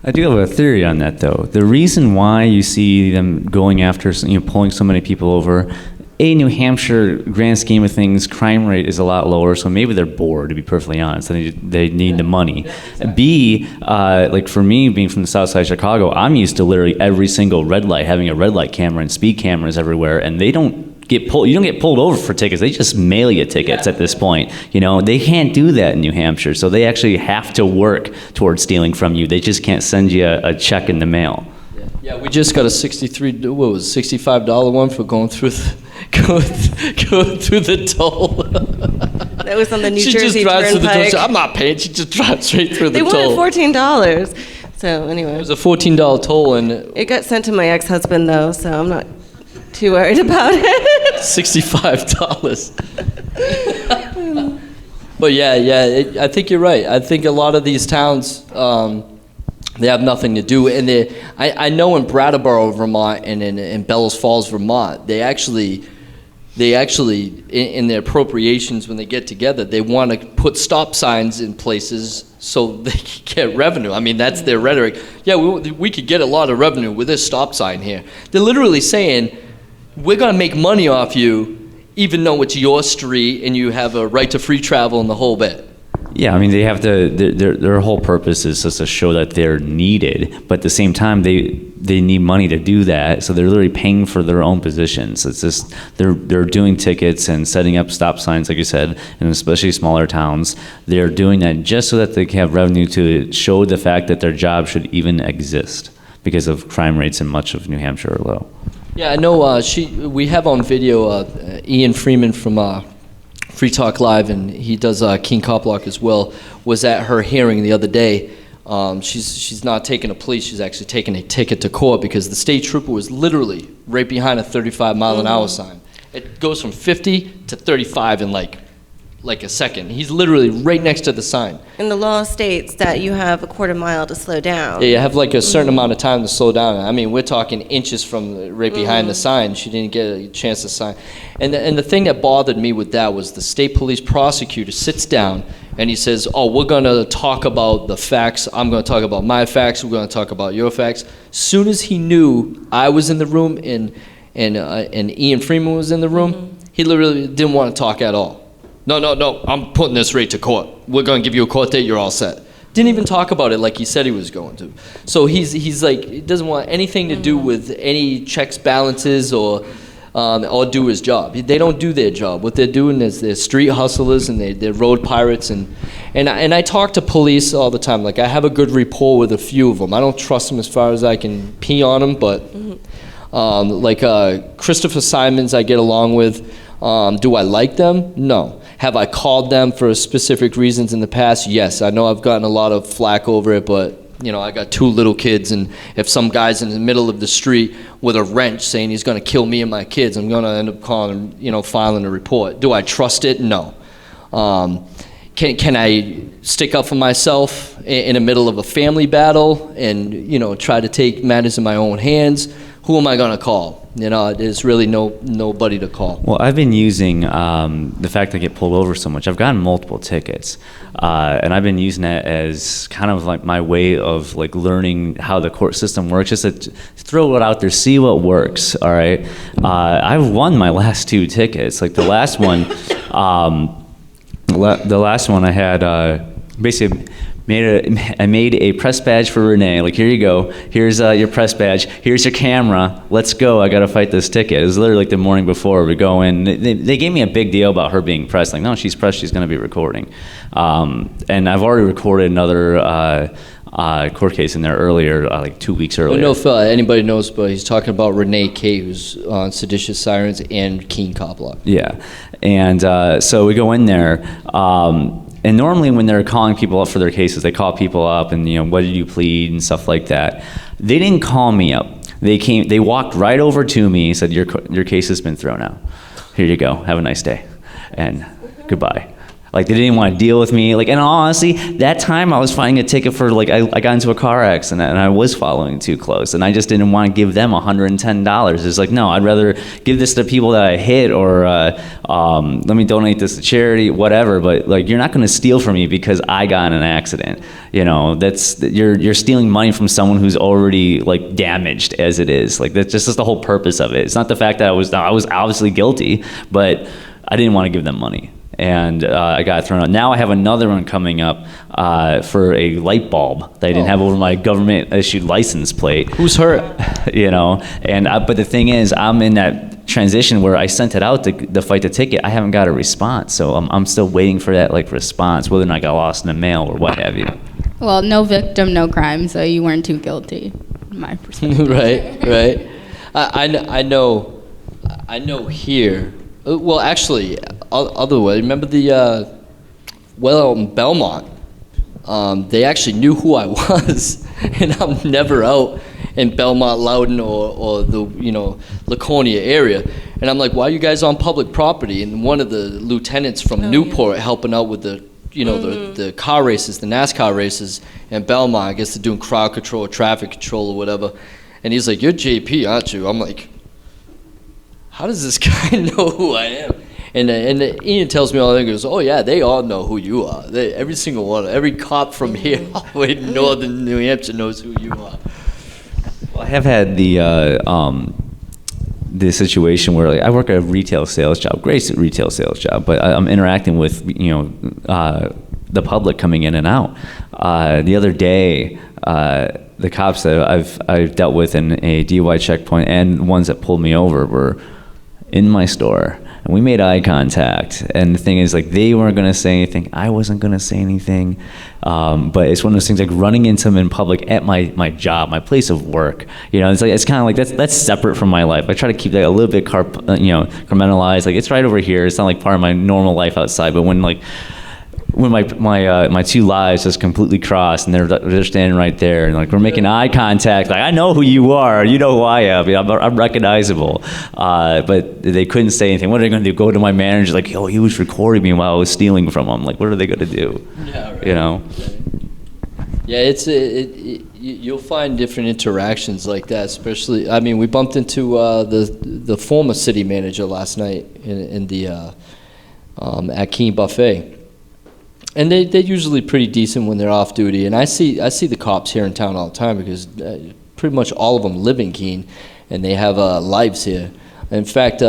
I do have a theory on that, though. The reason why you see them going after, pulling so many people over, New Hampshire, grand scheme of things, crime rate is a lot lower, so maybe they're bored, to be perfectly honest. They need the money. Exactly. B, like for me, being from the south side of Chicago, I'm used to literally every single red light, having a red light camera and speed cameras everywhere, and they don't get pulled. You don't get pulled over for tickets. They just mail you tickets at this point. They can't do that in New Hampshire, so they actually have to work towards stealing from you. They just can't send you a check in the mail. Yeah, we just got a $65 one for going through the toll. That was on the New Jersey Jersey drives through the Turnpike. toll. I'm not paying. She just drives straight through the toll. They wanted $14. So anyway. It was a $14 toll, and it got sent to my ex-husband though, so I'm not too worried about it. $65. But I think you're right. I think a lot of these towns, they have nothing to do. And I know in Brattleboro, Vermont, and in Bellows Falls, Vermont, they actually in their appropriations when they get together, they want to put stop signs in places so they can get revenue. I mean, that's their rhetoric. Yeah, we could get a lot of revenue with this stop sign here. They're literally saying, we're going to make money off you even though it's your street and you have a right to free travel and the whole bit. Yeah, I mean, they have to. Their whole purpose is just to show that they're needed, but at the same time, they need money to do that. So they're literally paying for their own positions. It's just they're doing tickets and setting up stop signs, like you said, and especially smaller towns. They're doing that just so that they can have revenue to show the fact that their job should even exist, because of crime rates in much of New Hampshire are low. Yeah, I know. We have on video Ian Freeman from Free Talk Live, and he does Keene Cop Block as well, was at her hearing the other day. She's not taking a plea, she's actually taking a ticket to court because the state trooper was literally right behind a 35-mile-an-hour sign. It goes from 50 to 35 in like a second. He's literally right next to the sign. And the law states that you have a quarter mile to slow down. Yeah, you have like a certain amount of time to slow down. I mean, we're talking inches from right behind the sign. She didn't get a chance to sign. And the thing that bothered me with that was the state police prosecutor sits down and he says, oh, we're going to talk about the facts. I'm going to talk about my facts. We're going to talk about your facts. Soon as he knew I was in the room and Ian Freeman was in the room, he literally didn't want to talk at all. No, I'm putting this right to court. We're going to give you a court date, you're all set. Didn't even talk about it like he said he was going to. So he's like, he doesn't want anything to do with any checks, balances, or do his job. They don't do their job. What they're doing is they're street hustlers and they're road pirates. And I talk to police all the time. Like, I have a good rapport with a few of them. I don't trust them as far as I can pee on them, but Christopher Simons I get along with. Do I like them? No. Have I called them for specific reasons in the past? Yes. I know I've gotten a lot of flack over it, but I got 2 little kids, and if some guy's in the middle of the street with a wrench saying he's going to kill me and my kids, I'm going to end up calling, filing a report. Do I trust it? No. Can I stick up for myself in the middle of a family battle and try to take matters in my own hands? Who am I going to call? There's really nobody to call. Well, I've been using the fact that I get pulled over so much. I've gotten multiple tickets, and I've been using that as kind of like my way of like learning how the court system works, just to throw it out there, see what works. All right, I've won my last 2 tickets. Like the last one, I had basically. I made a press badge for Renee. Like, here you go. Here's your press badge. Here's your camera. Let's go. I got to fight this ticket. It was literally like the morning before we go in. They gave me a big deal about her being pressed. Like, no, she's pressed. She's going to be recording. And I've already recorded another court case in there earlier, like 2 weeks earlier. I don't know if anybody knows, but he's talking about Renee K., who's on Seditious Sirens and Keene Cop Block. Yeah. And so we go in there. And normally when they're calling people up for their cases, they call people up and, what did you plead and stuff like that. They didn't call me up. They walked right over to me and said, your case has been thrown out. Here you go. Have a nice day. And goodbye. Like, they didn't even want to deal with me. Like, and honestly, that time I was fighting a ticket for, like, I got into a car accident and I was following too close. And I just didn't want to give them $110. It's like, no, I'd rather give this to people that I hit, or let me donate this to charity, whatever. But, like, you're not going to steal from me because I got in an accident. You're stealing money from someone who's already, like, damaged as it is. Like, that's just the whole purpose of it. It's not the fact that I was obviously guilty, but I didn't want to give them money. And I got thrown out. Now I have another one coming up for a light bulb that I didn't have over my government-issued license plate. Who's hurt? But the thing is, I'm in that transition where I sent it out to fight the ticket. I haven't got a response, so I'm still waiting for that response, whether or not I got lost in the mail or what have you. Well, no victim, no crime, so you weren't too guilty, in my perspective. Right. I know here. Well, actually, other way. Remember in Belmont, they actually knew who I was, and I'm never out in Belmont, Loudoun, or the Laconia area. And I'm like, why are you guys on public property? And one of the lieutenants from Newport helping out with the the car races, the NASCAR races in Belmont. I guess they're doing crowd control, or traffic control, or whatever. And he's like, "You're JP, aren't you?" I'm like, "How does this guy know who I am?" And Ian tells me all the time, he goes, "Oh yeah, they all know who you are. Every single one, every cop from here all the way to northern New Hampshire knows who you are." Well, I have had the situation where I work a retail sales job, great retail sales job, but I'm interacting with the public coming in and out. The other day, the cops that I've dealt with in a DUI checkpoint and ones that pulled me over were in my store, and we made eye contact. And the thing is, they weren't going to say anything. I wasn't going to say anything. But it's one of those things, running into them in public at my job, my place of work. It's kind of that's separate from my life. I try to keep that a little bit compartmentalized. It's right over here. It's not part of my normal life outside. But when my two lives just completely cross, and they're standing right there, and we're making eye contact. I know who you are. You know who I am. I'm recognizable. But they couldn't say anything. What are they going to do? Go to my manager? He was recording me while I was stealing from him. What are they going to do? Yeah, right. Yeah, you'll find different interactions like that. Especially, we bumped into the former city manager last night in the at Keene Buffet. And they're usually pretty decent when they're off duty. And I see the cops here in town all the time because pretty much all of them live in Keene, and they have lives here. In fact,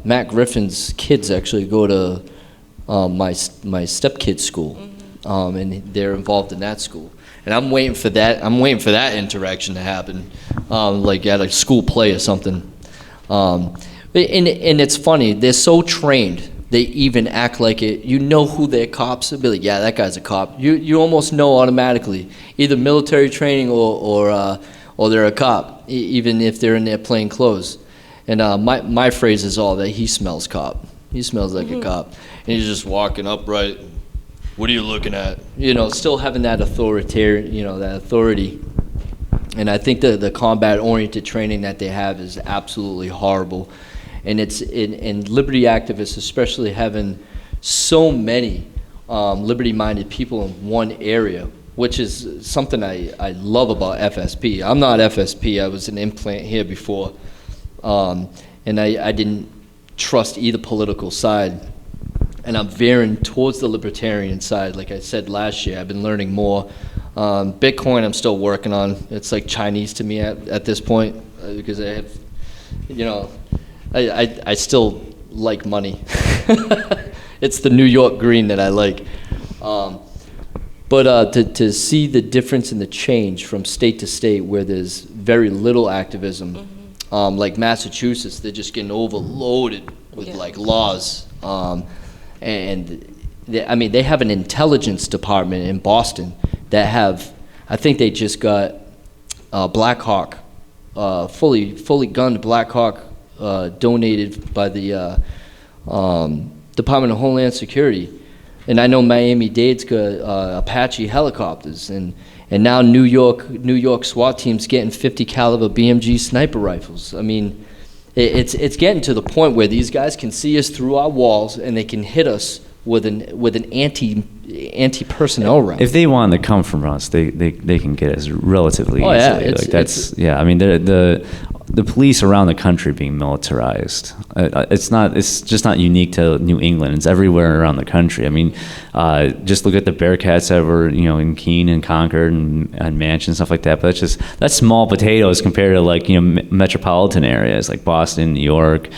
Matt Griffin's kids actually go to my stepkid's school, and they're involved in that school. And I'm waiting for that. I'm waiting for that interaction to happen, at a school play or something. And it's funny. They're so trained. They even act like it. You know who they're cops. They'll be like, yeah, that guy's a cop. You almost know automatically, either military training or they're a cop, even if they're in their plain clothes. And my phrase is all that he smells cop. He smells like a cop. And he's just walking upright. What are you looking at? Still having that authoritarian, that authority. And I think the combat-oriented training that they have is absolutely horrible. And it's in liberty activists, especially having so many liberty-minded people in one area, which is something I love about FSP. I'm not FSP. I was an implant here before, and I didn't trust either political side. And I'm veering towards the libertarian side. Like I said last year, I've been learning more. Bitcoin, I'm still working on. It's like Chinese to me at this point because I have, I still like money. It's the New York green that I like. But to see the difference in the change from state to state where there's very little activism, like Massachusetts, they're just getting overloaded with laws. And they have an intelligence department in Boston that have, I think they just got Black Hawk, fully gunned Black Hawk donated by the Department of Homeland Security. And I know Miami-Dade's got Apache helicopters, and now New York SWAT team's getting 50 caliber BMG sniper rifles. It's getting to the point where these guys can see us through our walls and they can hit us with an anti-personnel round. If they want to come from us, they can get us relatively easily. The police around the country being militarized. It's just not unique to New England. It's everywhere around the country. Just look at the Bearcats that were in Keene and Concord and Mansion and stuff like that. But that's small potatoes compared to metropolitan areas like Boston, New York,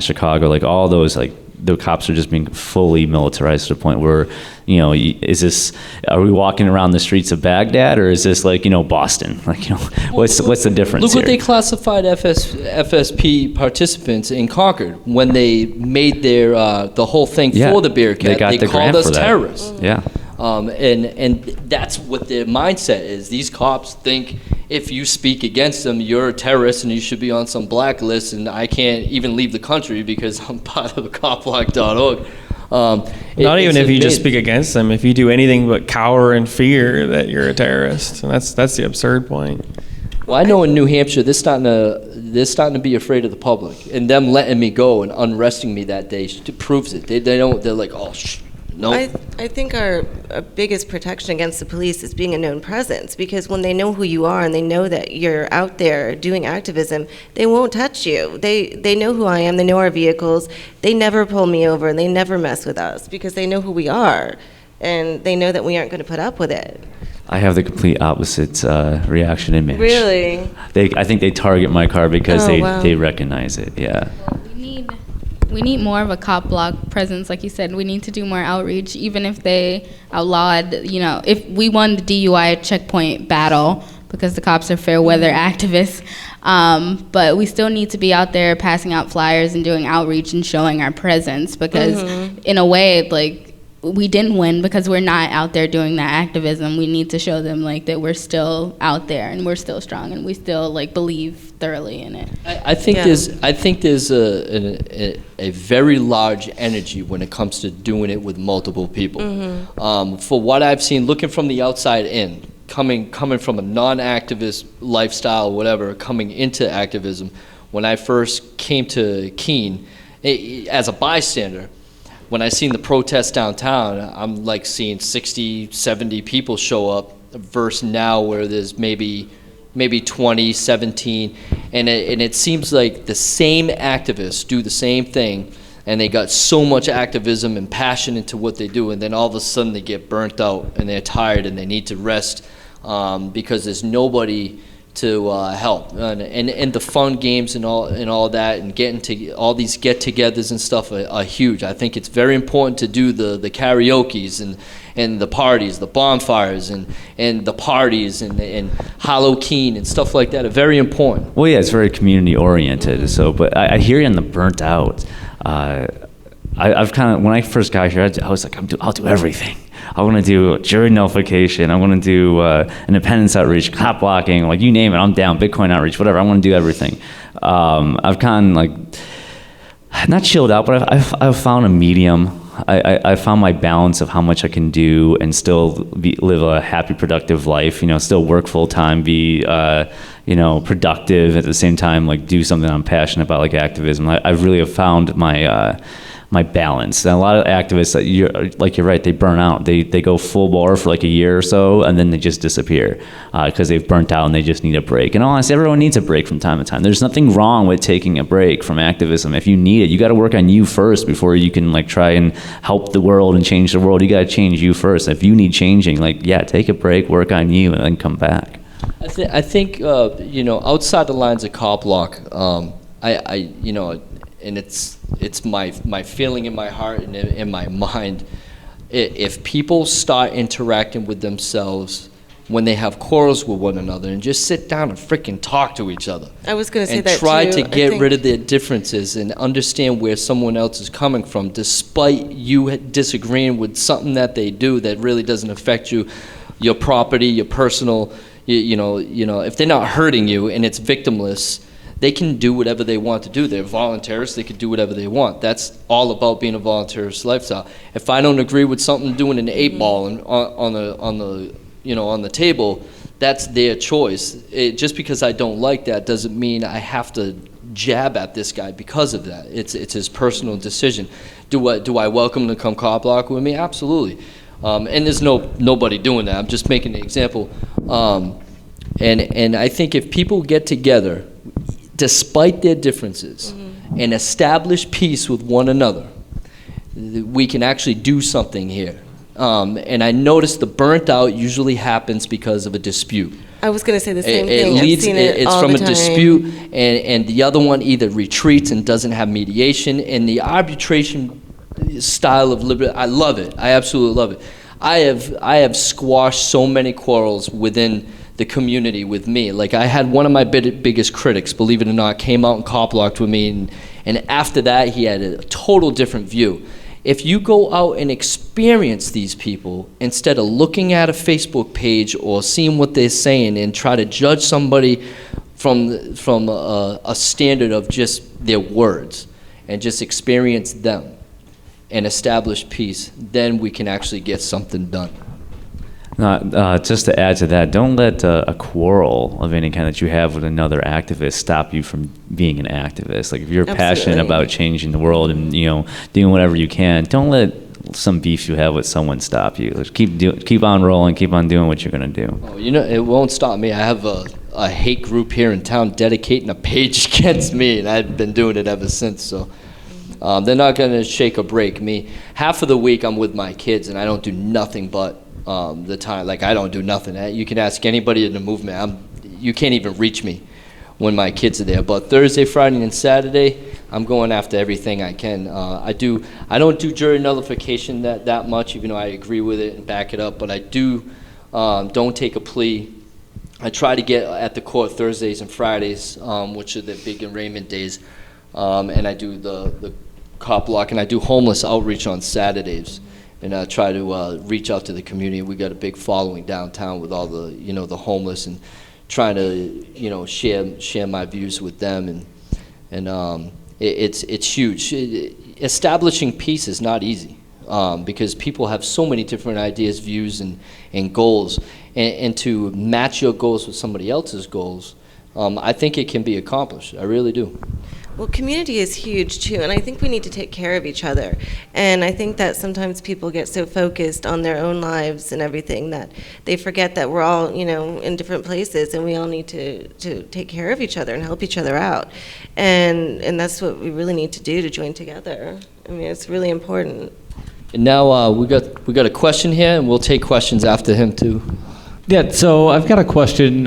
Chicago. All those the cops are just being fully militarized to the point where, are we walking around the streets of Baghdad, or is this Boston? What's the difference? Look here? What they classified FSP participants in Concord when they made their the whole thing for the Bearcat. They called us terrorists. Yeah. And that's what their mindset is. These cops think if you speak against them, you're a terrorist and you should be on some blacklist, and I can't even leave the country because I'm part of copblock.org. Not even if you just speak against them. If you do anything but cower in fear that you're a terrorist, and that's the absurd point. Well, I know in New Hampshire, they're starting to be afraid of the public, and them letting me go and unresting me that day proves it. They don't. They're like, oh, no. I think our biggest protection against the police is being a known presence, because when they know who you are and they know that you're out there doing activism, they won't touch you. They know who I am. They know our vehicles. They never pull me over, and they never mess with us because they know who we are, and they know that we aren't going to put up with it. I have the complete opposite reaction and Mitch. Really? I think they target my car because wow. they recognize it. Yeah. We need more of a cop block presence, like you said. We need to do more outreach, even if they outlawed, if we won the DUI checkpoint battle, because the cops are fair weather activists, but we still need to be out there passing out flyers and doing outreach and showing our presence, because in a way, like, we didn't win because we're not out there doing that activism. We need to show them that we're still out there and we're still strong and we still believe thoroughly in it. I think there's a very large energy when it comes to doing it with multiple people. For what I've seen, looking from the outside in, coming from a non-activist lifestyle, whatever, coming into activism, when I first came to Keene, as a bystander, when I seen the protests downtown, I'm seeing 60, 70 people show up versus now where there's maybe 20, 17, and it seems like the same activists do the same thing, and they got so much activism and passion into what they do, and then all of a sudden they get burnt out and they're tired and they need to rest because there's nobody to help, and the fun games and all that, and getting to all these get-togethers and stuff are huge. I think it's very important to do the karaoke's and the parties, the bonfires and the parties and Hollow Keene and stuff like that are very important. Well, yeah, it's very community oriented. So, but I hear you on the burnt out. I've kind of, when I first got here, I was like, I'll do everything. I want to do jury nullification. I want to do independence outreach, cop blocking, you name it, I'm down. Bitcoin outreach, whatever. I want to do everything. I've kind of not chilled out, but I've found a medium. I found my balance of how much I can do and still live a happy, productive life. Still work full time, be productive at the same time. Do something I'm passionate about, like activism. I really have found my balance. And a lot of activists that you're right, they burn out. They go full bore for a year or so, and then they just disappear because they've burnt out and they just need a break. And honestly, everyone needs a break from time to time. There's nothing wrong with taking a break from activism. If you need it, you got to work on you first before you can try and help the world and change the world. You got to change you first. If you need changing, take a break, work on you, and then come back. I think outside the lines of cop block, and it's my feeling in my heart and in my mind. If people start interacting with themselves when they have quarrels with one another and just sit down and freaking talk to each other. I was going to say and that try too. to get rid of their differences and understand where someone else is coming from, despite you disagreeing with something that they do that really doesn't affect you, your property, your personal, if they're not hurting you and it's victimless, they can do whatever they want to do. They're volunteers. They can do whatever they want. That's all about being a volunteerist lifestyle. If I don't agree with something, doing an 8-ball on the table, that's their choice. Just because I don't like that doesn't mean I have to jab at this guy because of that. It's his personal decision. Do I welcome him to come cop block with me? Absolutely. And there's nobody doing that. I'm just making an example. And I think if people get together, despite their differences, and establish peace with one another, we can actually do something here. And I noticed the burnt out usually happens because of a dispute. I was going to say the same thing. It's from a dispute, and the other one either retreats and doesn't have mediation. And the arbitration style of liberty, I love it. I absolutely love it. I have squashed so many quarrels within the community with me. I had one of my biggest critics, believe it or not, came out and cop blocked with me, and after that he had a total different view. If you go out and experience these people instead of looking at a Facebook page or seeing what they're saying and try to judge somebody from a standard of just their words, and just experience them and establish peace, then we can actually get something done. Just to add to that, don't let a quarrel of any kind that you have with another activist stop you from being an activist. Like if you're passionate about changing the world and doing whatever you can, don't let some beef you have with someone stop you. Just keep on rolling, keep on doing what you're gonna do. Oh, it won't stop me. I have a hate group here in town dedicating a page against me, and I've been doing it ever since. So they're not gonna shake or break me. Half of the week I'm with my kids, and I don't do nothing but the time. Like I don't do nothing. You can ask anybody in the movement. You can't even reach me when my kids are there. But Thursday, Friday, and Saturday, I'm going after everything I can. I don't do jury nullification that much, even though I agree with it and back it up. But I don't take a plea. I try to get at the court Thursdays and Fridays, which are the big arraignment days, and I do the cop block, and I do homeless outreach on Saturdays, and I try to reach out to the community. We got a big following downtown with all the the homeless, and trying to share my views with them, and it's huge. Establishing peace is not easy because people have so many different ideas, views, and goals, and to match your goals with somebody else's goals, I think it can be accomplished. I really do. Well, community is huge too, and I think we need to take care of each other. And I think that sometimes people get so focused on their own lives and everything that they forget that we're all, in different places, and we all need to take care of each other and help each other out. And that's what we really need to do to join together. I mean, it's really important. And now we got a question here, and we'll take questions after him too. Yeah, so I've got a question.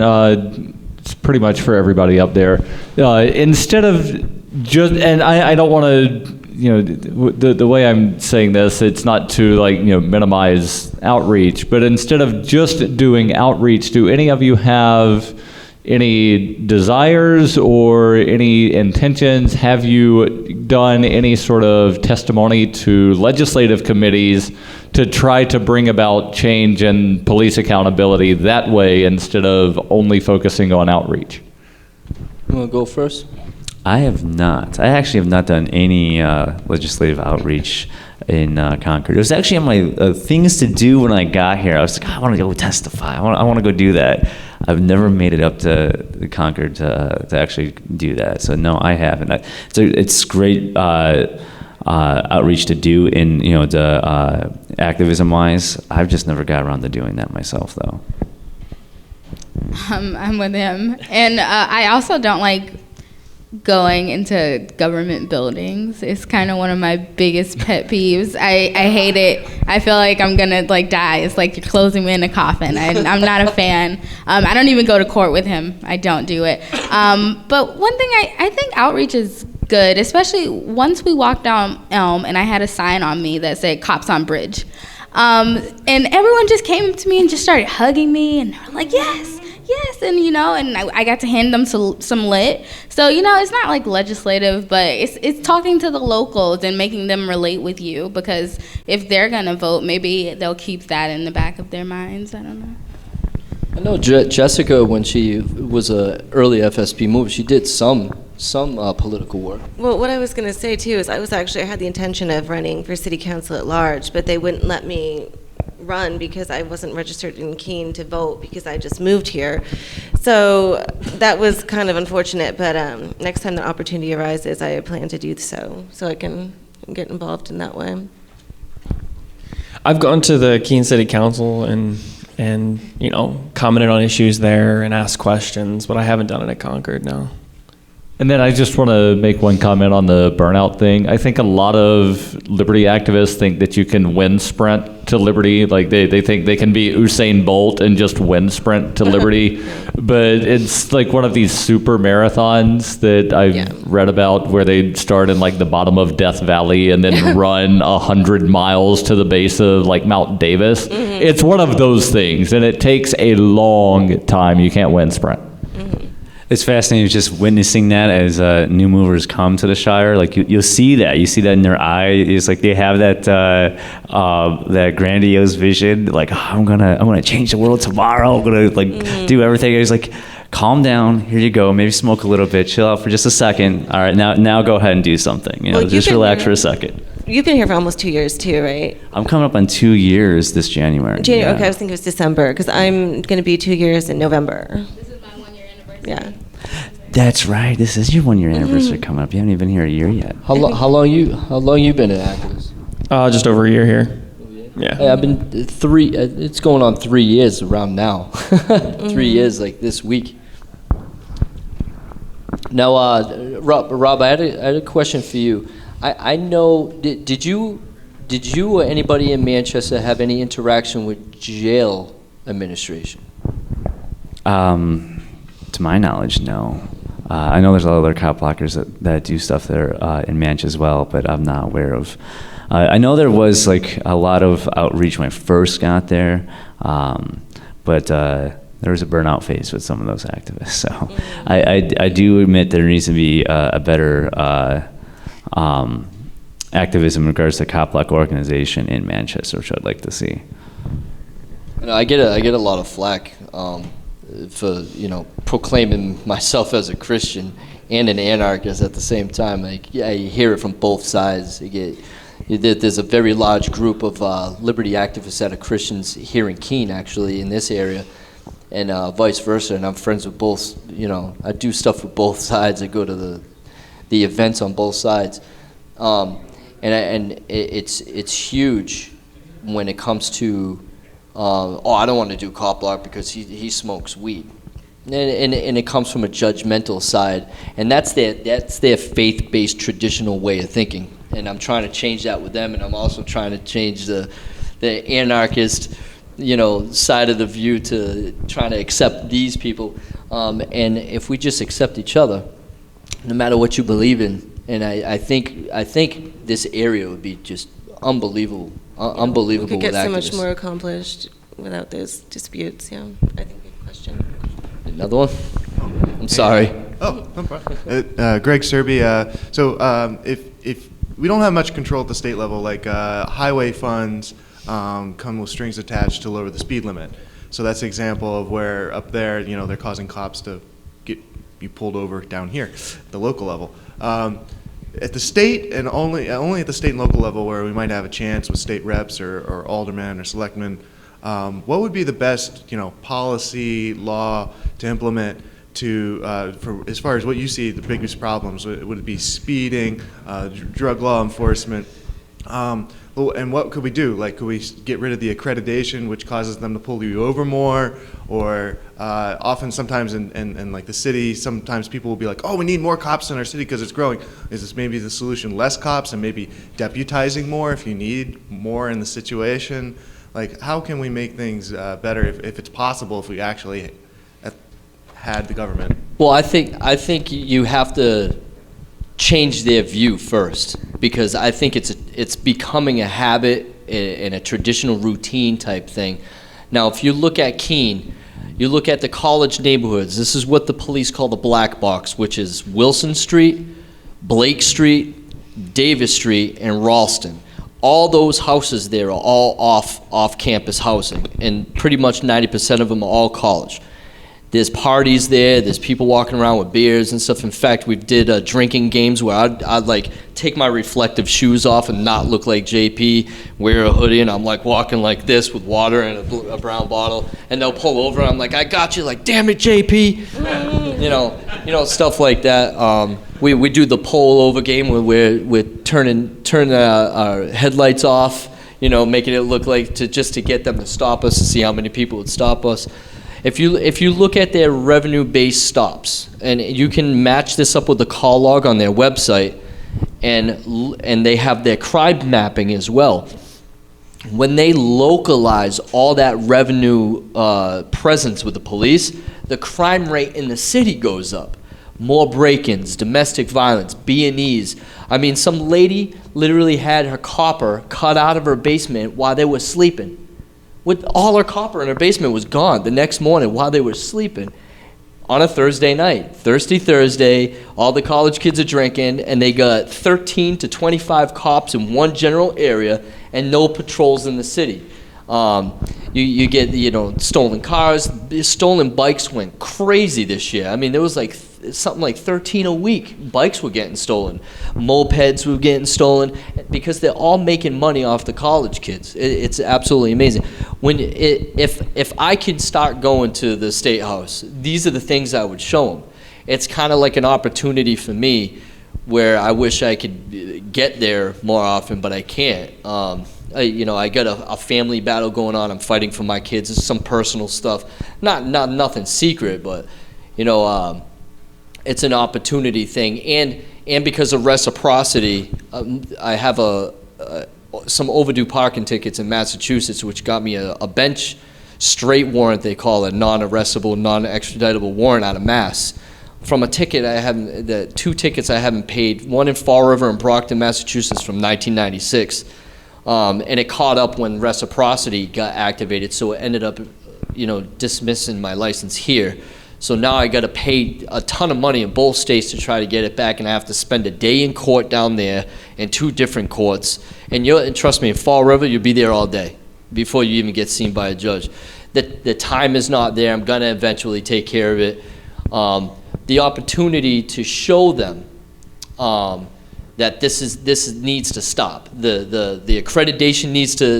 It's pretty much for everybody up there. Instead of just, and I don't want to, the way I'm saying this, it's not to minimize outreach, but instead of just doing outreach, do any of you have any desires or any intentions? Have you done any sort of testimony to legislative committees to try to bring about change and police accountability that way instead of only focusing on outreach? You want to go first? I have not. I actually have not done any legislative outreach in Concord. It was actually on my things to do when I got here. I was like, I want to go testify. I want to go do that. I've never made it up to Concord to actually do that. So no, I haven't. So it's great outreach to do in the activism wise. I've just never got around to doing that myself though. I'm with him, and I also don't like going into government buildings. It's kind of one of my biggest pet peeves. I hate it. I feel like I'm gonna die. It's like you're closing me in a coffin. I'm not a fan. I don't even go to court with him. I don't do it. But one thing I think outreach is good, especially once we walked down Elm and I had a sign on me that said "Cops on Bridge," and everyone just came up to me and just started hugging me, and they were like, yes, and and I got to hand them some lit. So it's not like legislative, but it's talking to the locals and making them relate with you, because if they're gonna vote, maybe they'll keep that in the back of their minds. I don't know. I know Jessica, when she was a early FSP move, she did some political work. Well, what I was going to say too is I had the intention of running for city council at large, but they wouldn't let me run because I wasn't registered in Keene to vote because I just moved here. So that was kind of unfortunate, but next time the opportunity arises, I plan to do so I can get involved in that way. I've gone to the Keene City Council and commented on issues there and asked questions, but I haven't done it at Concord, no. And then I just want to make one comment on the burnout thing. I think a lot of liberty activists think that you can wind sprint to liberty. Like they think they can be Usain Bolt and just wind sprint to liberty. But it's like one of these super marathons that I've read about where they start in the bottom of Death Valley and then run 100 miles to the base of Mount Davis. Mm-hmm. It's one of those things, and it takes a long time. You can't wind sprint. It's fascinating just witnessing that as new movers come to the Shire. You'll see that. You see that in their eye. It's they have that grandiose vision. I'm gonna change the world tomorrow. I'm gonna do everything. It's calm down. Here you go. Maybe smoke a little bit. Chill out for just a second. All right, now go ahead and do something. Just relax for a second. you've been here for almost 2 years too, right? I'm coming up on 2 years this January. January. Yeah. Okay, I was thinking it was December because I'm going to be 2 years in November. This is my 1-year anniversary. Yeah. That's right. This is your 1-year anniversary coming up. You haven't even been here a year yet. How long you been an activist? Just over a year here. Yeah. Hey, I've been 3. It's going on 3 years around now. 3 years like this week. Now, Rob, I had a question for you. I know. Did you or anybody in Manchester have any interaction with jail administration? To my knowledge, no. I know there's other cop blockers that do stuff there in Manchester as well, but I'm not aware of. I know there was like a lot of outreach when I first got there, but there was a burnout phase with some of those activists. So I do admit there needs to be a better activism in regards to cop block organization in Manchester, which I'd like to see. I get a lot of flack for proclaiming myself as a Christian and an anarchist at the same time. Like, yeah, you hear it from both sides. There's a very large group of liberty activists that are Christians here in Keene, actually, in this area, and vice versa. And I'm friends with both. I do stuff with both sides. I go to the events on both sides, and it's huge when it comes to. I don't want to do cop block because he smokes weed, and it comes from a judgmental side, and that's their faith-based traditional way of thinking, and I'm trying to change that with them, and I'm also trying to change the anarchist, side of the view to trying to accept these people, and if we just accept each other, no matter what you believe in, and I think this area would be just unbelievable. Unbelievable. We could get with so much activists. more accomplished without those disputes. Yeah, I think good question. Another one? I'm sorry. Oh, no problem. Greg Serby. So if we don't have much control at the state level, like highway funds come with strings attached to lower the speed limit. So that's an example of where up there, they're causing cops to get you pulled over down here, at the local level. At the state and only at the state and local level where we might have a chance with state reps or aldermen or selectmen, what would be the best policy law to implement for as far as what you see the biggest problems? Would it be speeding, drug law enforcement? And what could we do? Like, could we get rid of the accreditation, which causes them to pull you over more? Or often, sometimes in like the city, sometimes people will be like, "Oh, we need more cops in our city because it's growing." Is this maybe the solution? Less cops and maybe deputizing more if you need more in the situation? Like, how can we make things better if it's possible if we actually had the government? Well, I think you have to change their view first, because I think it's becoming a habit and a traditional routine type thing. Now, if you look at Keene, you look at the college neighborhoods, this is what the police call the black box, which is Wilson Street, Blake Street, Davis Street, and Ralston. All those houses there are all off-campus housing, and pretty much 90% of them are all college. There's parties there, there's people walking around with beers and stuff. In fact, we did drinking games where I'd like take my reflective shoes off and not look like JP, wear a hoodie, and I'm like walking like this with water and a brown bottle, and they'll pull over, and I'm like, "I got you," like, "Damn it, JP." you know, stuff like that. We do the pull over game where we're turning our headlights off, making it look like just to get them to stop us, to see how many people would stop us. If you look at their revenue-based stops, and you can match this up with the call log on their website, and they have their crime mapping as well. When they localize all that revenue presence with the police, the crime rate in the city goes up. More break-ins, domestic violence, B&Es. I mean, some lady literally had her copper cut out of her basement while they were sleeping. With all her copper in her basement was gone the next morning while they were sleeping on a Thursday night. Thirsty Thursday, all the college kids are drinking, and they got 13 to 25 cops in one general area and no patrols in the city. You get, stolen cars. Stolen bikes went crazy this year. I mean, there was like something like 13 a week. Bikes were getting stolen, mopeds were getting stolen, because they're all making money off the college kids. It's absolutely amazing. If I could start going to the State House, these are the things I would show them. It's kind of like an opportunity for me where I wish I could get there more often, but I can't. I got a family battle going on. I'm fighting for my kids. It's some personal stuff, not nothing secret, but it's an opportunity thing. And because of reciprocity, I have some overdue parking tickets in Massachusetts, which got me a bench straight warrant, they call it, non-arrestable, non-extraditable warrant out of Mass. From a ticket the 2 tickets I haven't paid, one in Fall River and Brockton, Massachusetts from 1996. And it caught up when reciprocity got activated, so it ended up, dismissing my license here. So now I got to pay a ton of money in both states to try to get it back, and I have to spend a day in court down there in 2 different courts. And trust me, in Fall River, you'll be there all day before you even get seen by a judge. The time is not there. I'm gonna eventually take care of it. The opportunity to show them that this needs to stop. The accreditation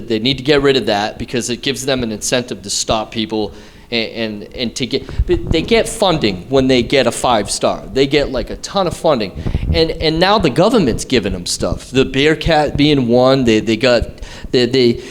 they need to get rid of that, because it gives them an incentive to stop people and they get funding when they get a 5-star. They get like a ton of funding, and now the government's giving them stuff. The Bearcat being one, they got the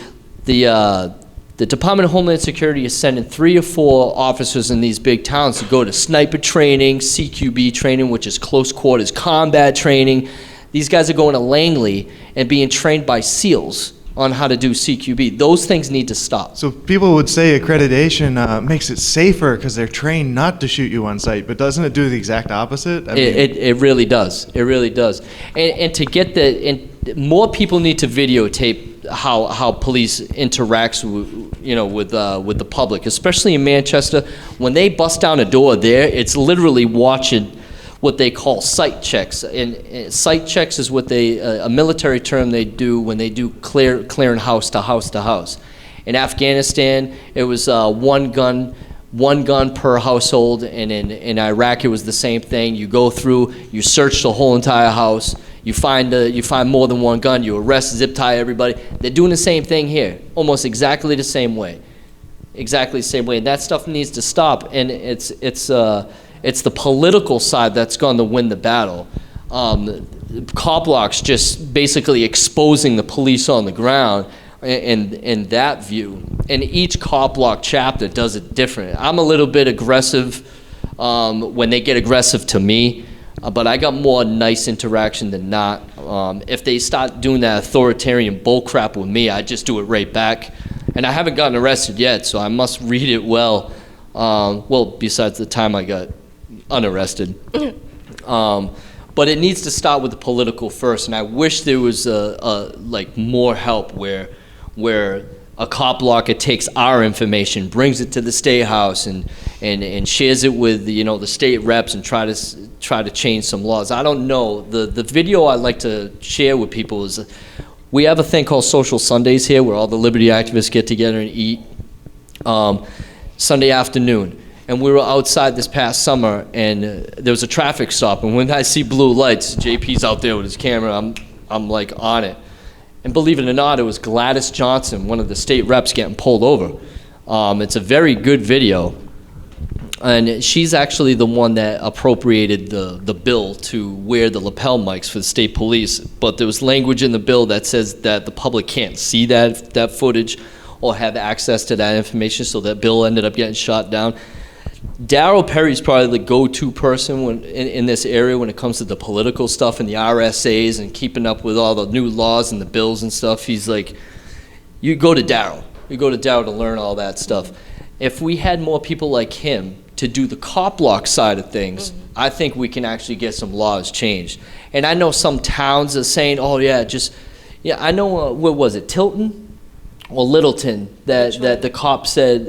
Department of Homeland Security is sending 3 or 4 officers in these big towns to go to sniper training, CQB training, which is close quarters combat training. These guys are going to Langley and being trained by SEALs on how to do CQB. Those things need to stop. So people would say accreditation makes it safer because they're trained not to shoot you on sight, but doesn't it do the exact opposite? It really does. It really does. And to get more people need to videotape how police interacts with the public, especially in Manchester. When they bust down a door there, it's literally watching what they call sight checks. And sight checks is what a military term they do when they do clearing house to house to house. In Afghanistan, it was one gun per household, and in Iraq it was the same thing. You go through, you search the whole entire house, you find more than one gun, you arrest, zip tie everybody. They're doing the same thing here, almost exactly the same way. Exactly the same way. And that stuff needs to stop, and it's the political side that's going to win the battle. Cop blocks just basically exposing the police on the ground in that view. And each cop block chapter does it different. I'm a little bit aggressive when they get aggressive to me, but I got more nice interaction than not. If they start doing that authoritarian bullcrap with me, I just do it right back. And I haven't gotten arrested yet, so I must read it well. Besides the time I got unarrested. But it needs to start with the political first, and I wish there was more help where a cop blocker takes our information, brings it to the State House, and shares it with the state reps and try to change some laws. I don't know. The video I like to share with people is we have a thing called Social Sundays here, where all the liberty activists get together and eat Sunday afternoon. And we were outside this past summer, and there was a traffic stop. And when I see blue lights, JP's out there with his camera. I'm like on it. And believe it or not, it was Gladys Johnson, one of the state reps, getting pulled over. It's a very good video. And she's actually the one that appropriated the bill to wear the lapel mics for the state police. But there was language in the bill that says that the public can't see that footage or have access to that information, so that bill ended up getting shot down. Darryl Perry's probably the go-to person in this area when it comes to the political stuff and the RSAs and keeping up with all the new laws and the bills and stuff. He's like, you go to Darryl. You go to Darryl to learn all that stuff. If we had more people like him to do the cop block side of things, I think we can actually get some laws changed. And I know some towns are saying, I know, what was it, Tilton? Or Littleton, that the cop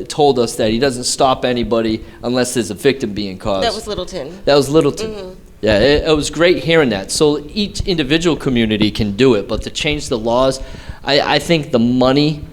told us that he doesn't stop anybody unless there's a victim being caused. That was Littleton. Mm-hmm. Yeah, it was great hearing that. So each individual community can do it, but to change the laws, I think the money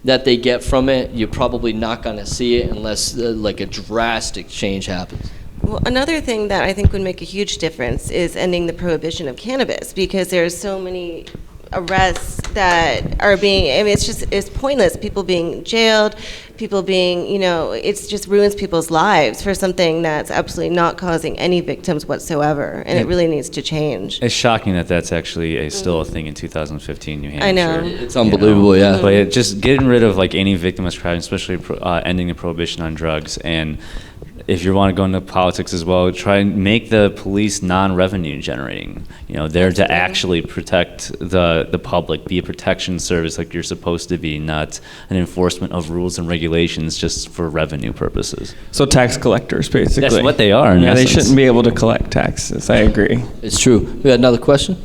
that they get from it, you're probably not going to see it unless like a drastic change happens. Well, another thing that I think would make a huge difference is ending the prohibition of cannabis, because there's so many arrests that are being, I mean, it's pointless. People being jailed, people being, it just ruins people's lives for something that's absolutely not causing any victims whatsoever, and it really needs to change. It's shocking that that's actually still a thing in 2015 New Hampshire. I know. It's unbelievable, yeah. But just getting rid of like any victimless crime, especially ending the prohibition on drugs, and if you want to go into politics as well, try and make the police non-revenue generating. There to actually protect the public, be a protection service like you're supposed to be, not an enforcement of rules and regulations just for revenue purposes. So tax collectors, basically. That's what they are. Yeah, they shouldn't be able to collect taxes. I agree. It's true. We got another question?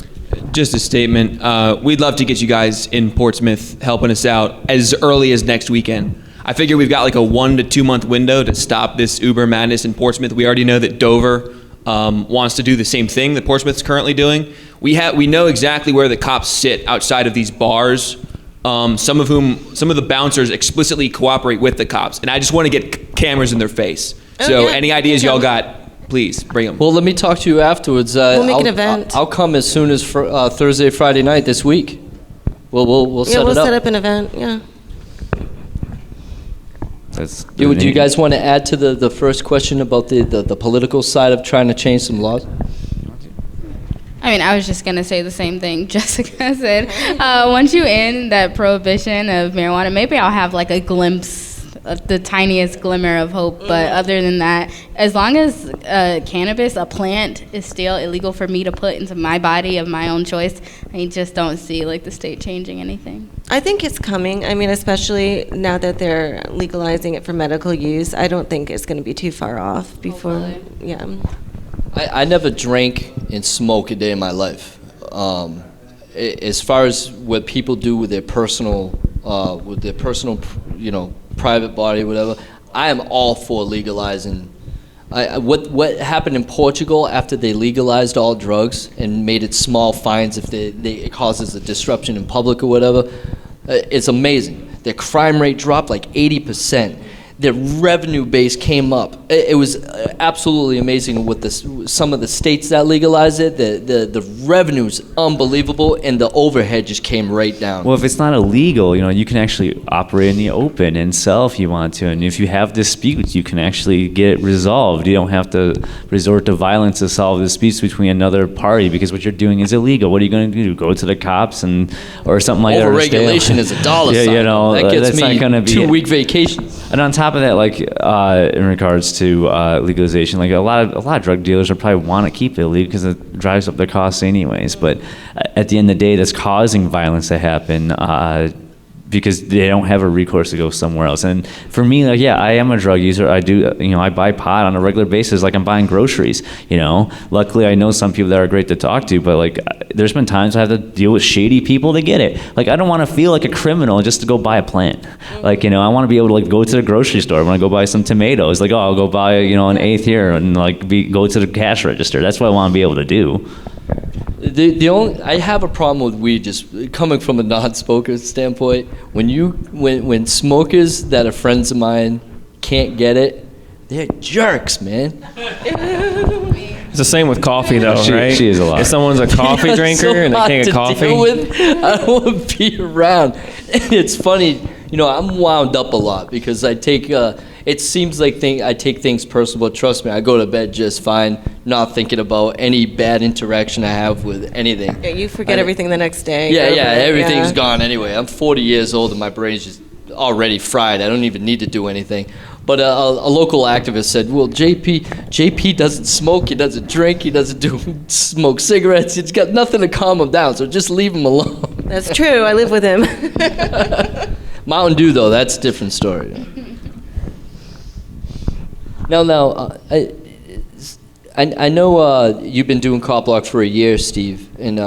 Just a statement. We'd love to get you guys in Portsmouth helping us out as early as next weekend. I figure we've got like a 1 to 2 month window to stop this Uber madness in Portsmouth. We already know that Dover wants to do the same thing that Portsmouth's currently doing. We know exactly where the cops sit outside of these bars. Some of the bouncers explicitly cooperate with the cops, and I just want to get cameras in their face. So any ideas y'all got, please bring them. Well, let me talk to you afterwards. We'll make an event. I'll come as soon as Thursday, Friday night this week. We'll set it up. We'll set up an event. Yeah. Do you guys want to add to the first question about the political side of trying to change some laws? I mean, I was just going to say the same thing Jessica said. Once you end that prohibition of marijuana, maybe I'll have like a glimpse, the tiniest glimmer of hope. But other than that, as long as cannabis, a plant, is still illegal for me to put into my body of my own choice, I just don't see like the state changing anything. I think it's coming. I mean, especially now that they're legalizing it for medical use, I don't think it's going to be too far off before. Hopefully. Yeah. I never drank and smoked a day in my life. As far as what people do with their personal, private body, whatever, I am all for legalizing. What happened in Portugal after they legalized all drugs and made it small fines if it causes a disruption in public or whatever, it's amazing. Their crime rate dropped like 80%. Their revenue base came up. It was absolutely amazing with some of the states that legalized it. The revenue's unbelievable, and the overhead just came right down. Well, if it's not illegal, you can actually operate in the open and sell if you want to. And if you have disputes, you can actually get it resolved. You don't have to resort to violence to solve disputes between another party, because what you're doing is illegal. What are you going to do? Go to the cops or something like that? Overregulation is a dollar sign. That gets that's me not gonna be 2-week vacations. And on top of that, like in regards to legalization, like a lot of drug dealers will probably want to keep it illegal because it drives up their costs anyways. But at the end of the day, that's causing violence to happen because they don't have a recourse to go somewhere else. And for me, like, yeah, I am a drug user. I do, I buy pot on a regular basis, like I'm buying groceries. Luckily, I know some people that are great to talk to, but like, there's been times I have to deal with shady people to get it. Like, I don't want to feel like a criminal just to go buy a plant. Like, I want to be able to like go to the grocery store when I go buy some tomatoes. Like, I'll go buy an eighth here and like go to the cash register. That's what I want to be able to do. I have a problem with weed, just coming from a non-smoker standpoint. When smokers that are friends of mine can't get it, they're jerks, man. It's the same with coffee, though, right? She is a lot. If someone's a coffee drinker and they can't get coffee, I don't want to be around. It's funny, I'm wound up a lot because I take. It seems like I take things personal, but trust me, I go to bed just fine, not thinking about any bad interaction I have with anything. Yeah, you forget everything the next day. Yeah, everything's gone anyway. I'm 40 years old and my brain's just already fried. I don't even need to do anything. But a local activist said, well, JP doesn't smoke, he doesn't drink, he doesn't smoke cigarettes, he's got nothing to calm him down, so just leave him alone. That's true, I live with him. Mountain Dew, though, that's a different story. Now, I know you've been doing Cop Block for a year, Steve, and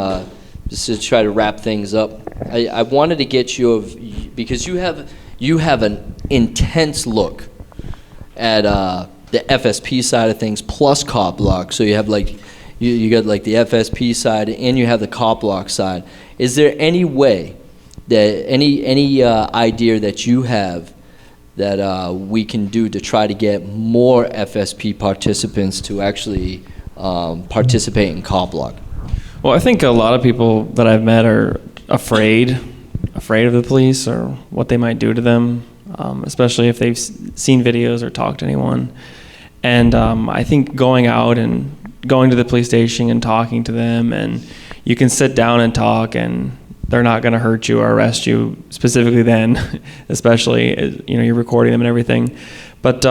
just to try to wrap things up, I wanted to get because you have an intense look at the FSP side of things plus Cop Block. So you have like you got like the FSP side and you have the Cop Block side. Is there any way that any idea that you have that we can do to try to get more FSP participants to actually participate in cop block? Well, I think a lot of people that I've met are afraid of the police or what they might do to them, especially if they've seen videos or talked to anyone. And I think going out and going to the police station and talking to them, and you can sit down and talk, and they're not going to hurt you or arrest you specifically then, especially, you're recording them and everything. But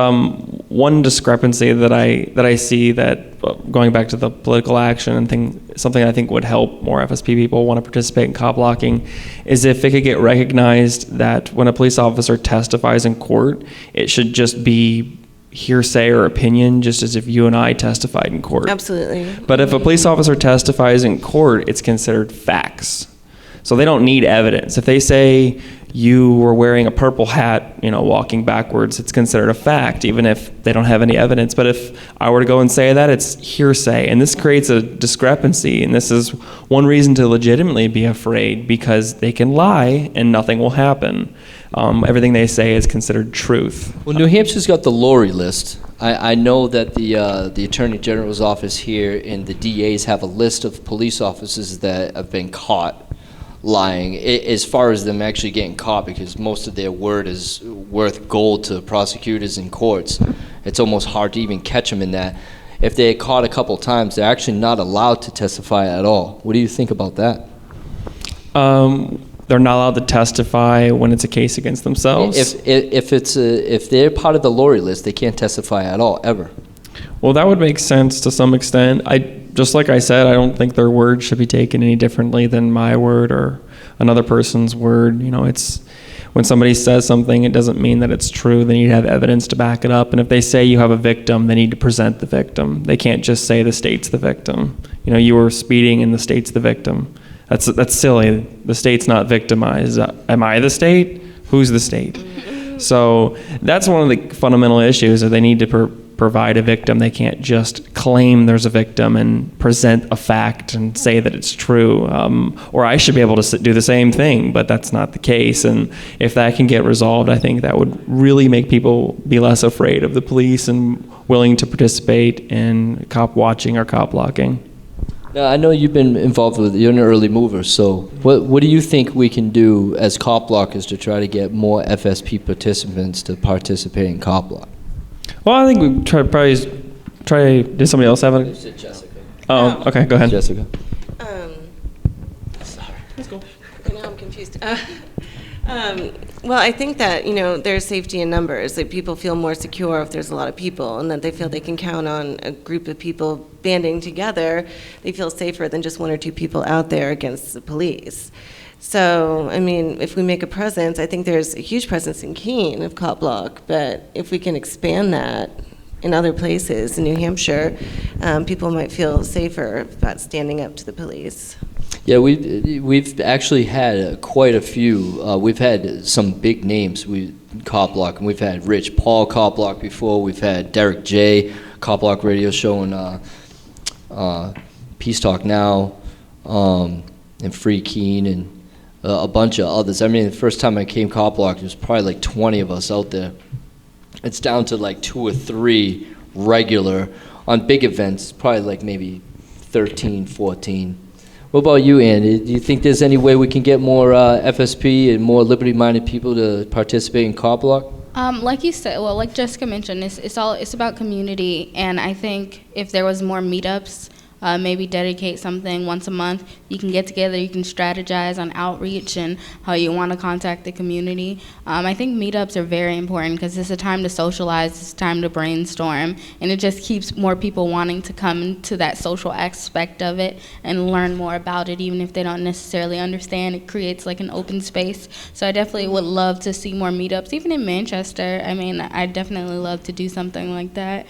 one discrepancy that I see, that going back to the political action and something I think would help more FSP people want to participate in cop blocking, is if it could get recognized that when a police officer testifies in court, it should just be hearsay or opinion, just as if you and I testified in court. Absolutely. But if a police officer testifies in court, it's considered facts. So they don't need evidence. If they say you were wearing a purple hat, walking backwards, it's considered a fact, even if they don't have any evidence. But if I were to go and say that, it's hearsay. And this creates a discrepancy. And this is one reason to legitimately be afraid, because they can lie and nothing will happen. Everything they say is considered truth. Well, New Hampshire's got the Lorry list. I know that the Attorney General's office here and the DAs have a list of police officers that have been caught lying, as far as them actually getting caught, because most of their word is worth gold to prosecutors in courts. It's almost hard to even catch them in that. If they're caught a couple times, they're actually not allowed to testify at all. What do you think about that? They're not allowed to testify when it's a case against themselves. If they're part of the Lorry list, they can't testify at all, ever. Well, that would make sense to some extent. Just like I said, I don't think their word should be taken any differently than my word or another person's word. It's when somebody says something, it doesn't mean that it's true. They need to have evidence to back it up. And if they say you have a victim, they need to present the victim. They can't just say the state's the victim. You were speeding and the state's the victim. That's silly. The state's not victimized. Am I the state? Who's the state? So that's one of the fundamental issues, that they need to provide a victim. They can't just claim there's a victim and present a fact and say that it's true. Or I should be able to do the same thing, but that's not the case. And if that can get resolved, I think that would really make people be less afraid of the police and willing to participate in cop watching or cop blocking. Now, I know you've been involved you're an early mover, so what do you think we can do as cop blockers to try to get more FSP participants to participate in cop block? Well, I think we try. Did somebody else have it? Jessica. Oh, okay. Go ahead, Jessica. Sorry. Let's go. Now I'm confused. Well, I think that, there's safety in numbers. That people feel more secure if there's a lot of people, and that they feel they can count on a group of people banding together. They feel safer than just one or two people out there against the police. So, if we make a presence, I think there's a huge presence in Keene of cop block, but if we can expand that in other places in New Hampshire, people might feel safer about standing up to the police. Yeah, we've actually had quite a few. We've had some big names. Cop block, and we've had Rich Paul cop block before. We've had Derek J cop block radio show and Peace Talk Now, and Free Keene, and a bunch of others. The first time I came cop block, there was probably like 20 of us out there. It's down to like 2 or 3 regular. On big events, probably like maybe 13, 14. What about you, Andy? Do you think there's any way we can get more FSP and more liberty-minded people to participate in cop block? Like you said, like Jessica mentioned, it's about community, and I think if there was more meetups, maybe dedicate something once a month. You can get together, you can strategize on outreach and how you want to contact the community. I think meetups are very important because it's a time to socialize, it's a time to brainstorm, and it just keeps more people wanting to come to that social aspect of it and learn more about it, even if they don't necessarily understand. It creates like an open space. So I definitely would love to see more meetups, even in Manchester. I'd definitely love to do something like that,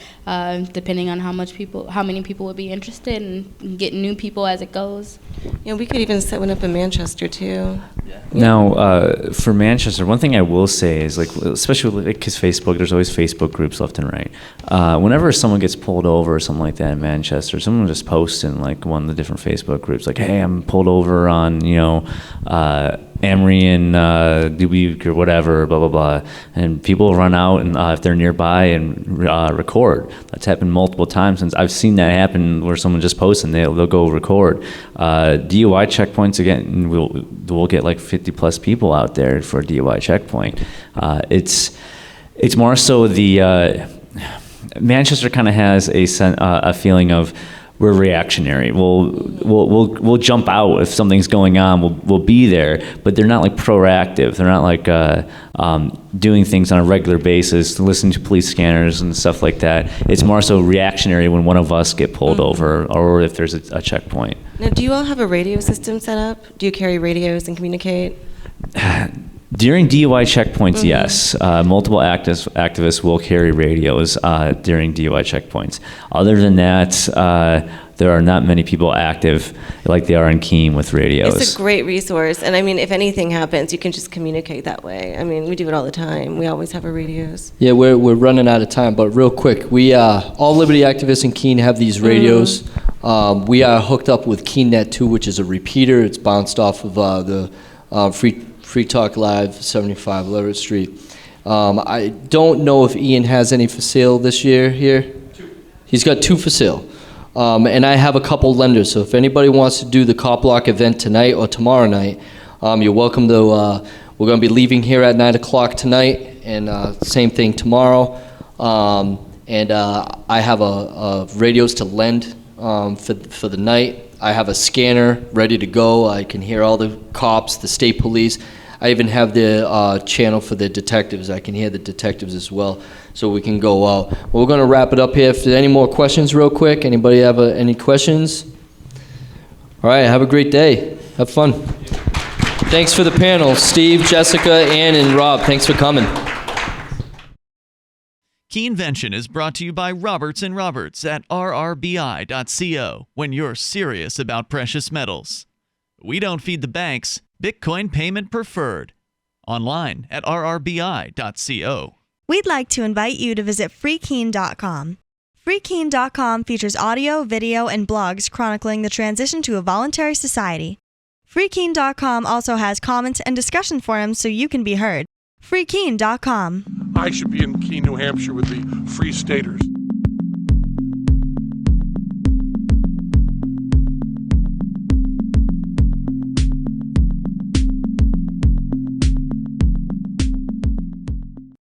depending on how many people would be interested, and get new people as it goes. Yeah, we could even set one up in Manchester too. Now, for Manchester, one thing I will say is, especially because Facebook, there's always Facebook groups left and right. Whenever someone gets pulled over or something like that in Manchester, someone just posts in one of the different Facebook groups, like, "Hey, I'm pulled over on, Amory and Dubuque or whatever, blah, blah, blah. And people run out and if they're nearby and record. That's happened multiple times since I've seen that happen where someone just posts and they'll go record. DUI checkpoints, again, we'll get like 50 plus people out there for a DUI checkpoint. It's more so the Manchester kind of has a feeling of we're reactionary. We'll jump out if something's going on. We'll be there, but they're not like proactive. They're not like doing things on a regular basis, listening to police scanners and stuff like that. It's more so reactionary when one of us get pulled over or if there's a checkpoint. Now, do you all have a radio system set up? Do you carry radios and communicate? During DUI checkpoints, yes. Multiple activists will carry radios during DUI checkpoints. Other than that, there are not many people active like they are in Keene with radios. It's a great resource. And I mean, if anything happens, you can just communicate that way. I mean, we do it all the time. We always have our radios. Yeah, we're running out of time, but real quick, we all Liberty activists in Keene have these radios. We are hooked up with KeeneNet 2, which is a repeater. It's bounced off of the Free Talk Live, 75 Leverette Street. I don't know if Ian has any for sale this year here. He's got 2 for sale. And I have a couple lenders, so if anybody wants to do the Cop Block event tonight or tomorrow night, you're welcome to, we're going to be leaving here at 9 o'clock tonight, and same thing tomorrow. And I have radios to lend for the night. I have a scanner ready to go. I can hear all the cops, the state police. I even have the channel for the detectives. I can hear the detectives as well, so we can go out. Well, we're going to wrap it up here. If there's any more questions real quick, anybody have any questions? All right, have a great day. Have fun. Thanks for the panel. Steve, Jessica, Ann, and Rob, thanks for coming. Keenevention is brought to you by Roberts & Roberts at rrbi.co when you're serious about precious metals. We don't feed the banks. Bitcoin payment preferred. Online at rrbi.co. We'd like to invite you to visit freekeene.com. Freekeene.com features audio, video, and blogs chronicling the transition to a voluntary society. Freekeene.com also has comments and discussion forums so you can be heard. Freekeene.com. I should be in Keene, New Hampshire with the Free Staters.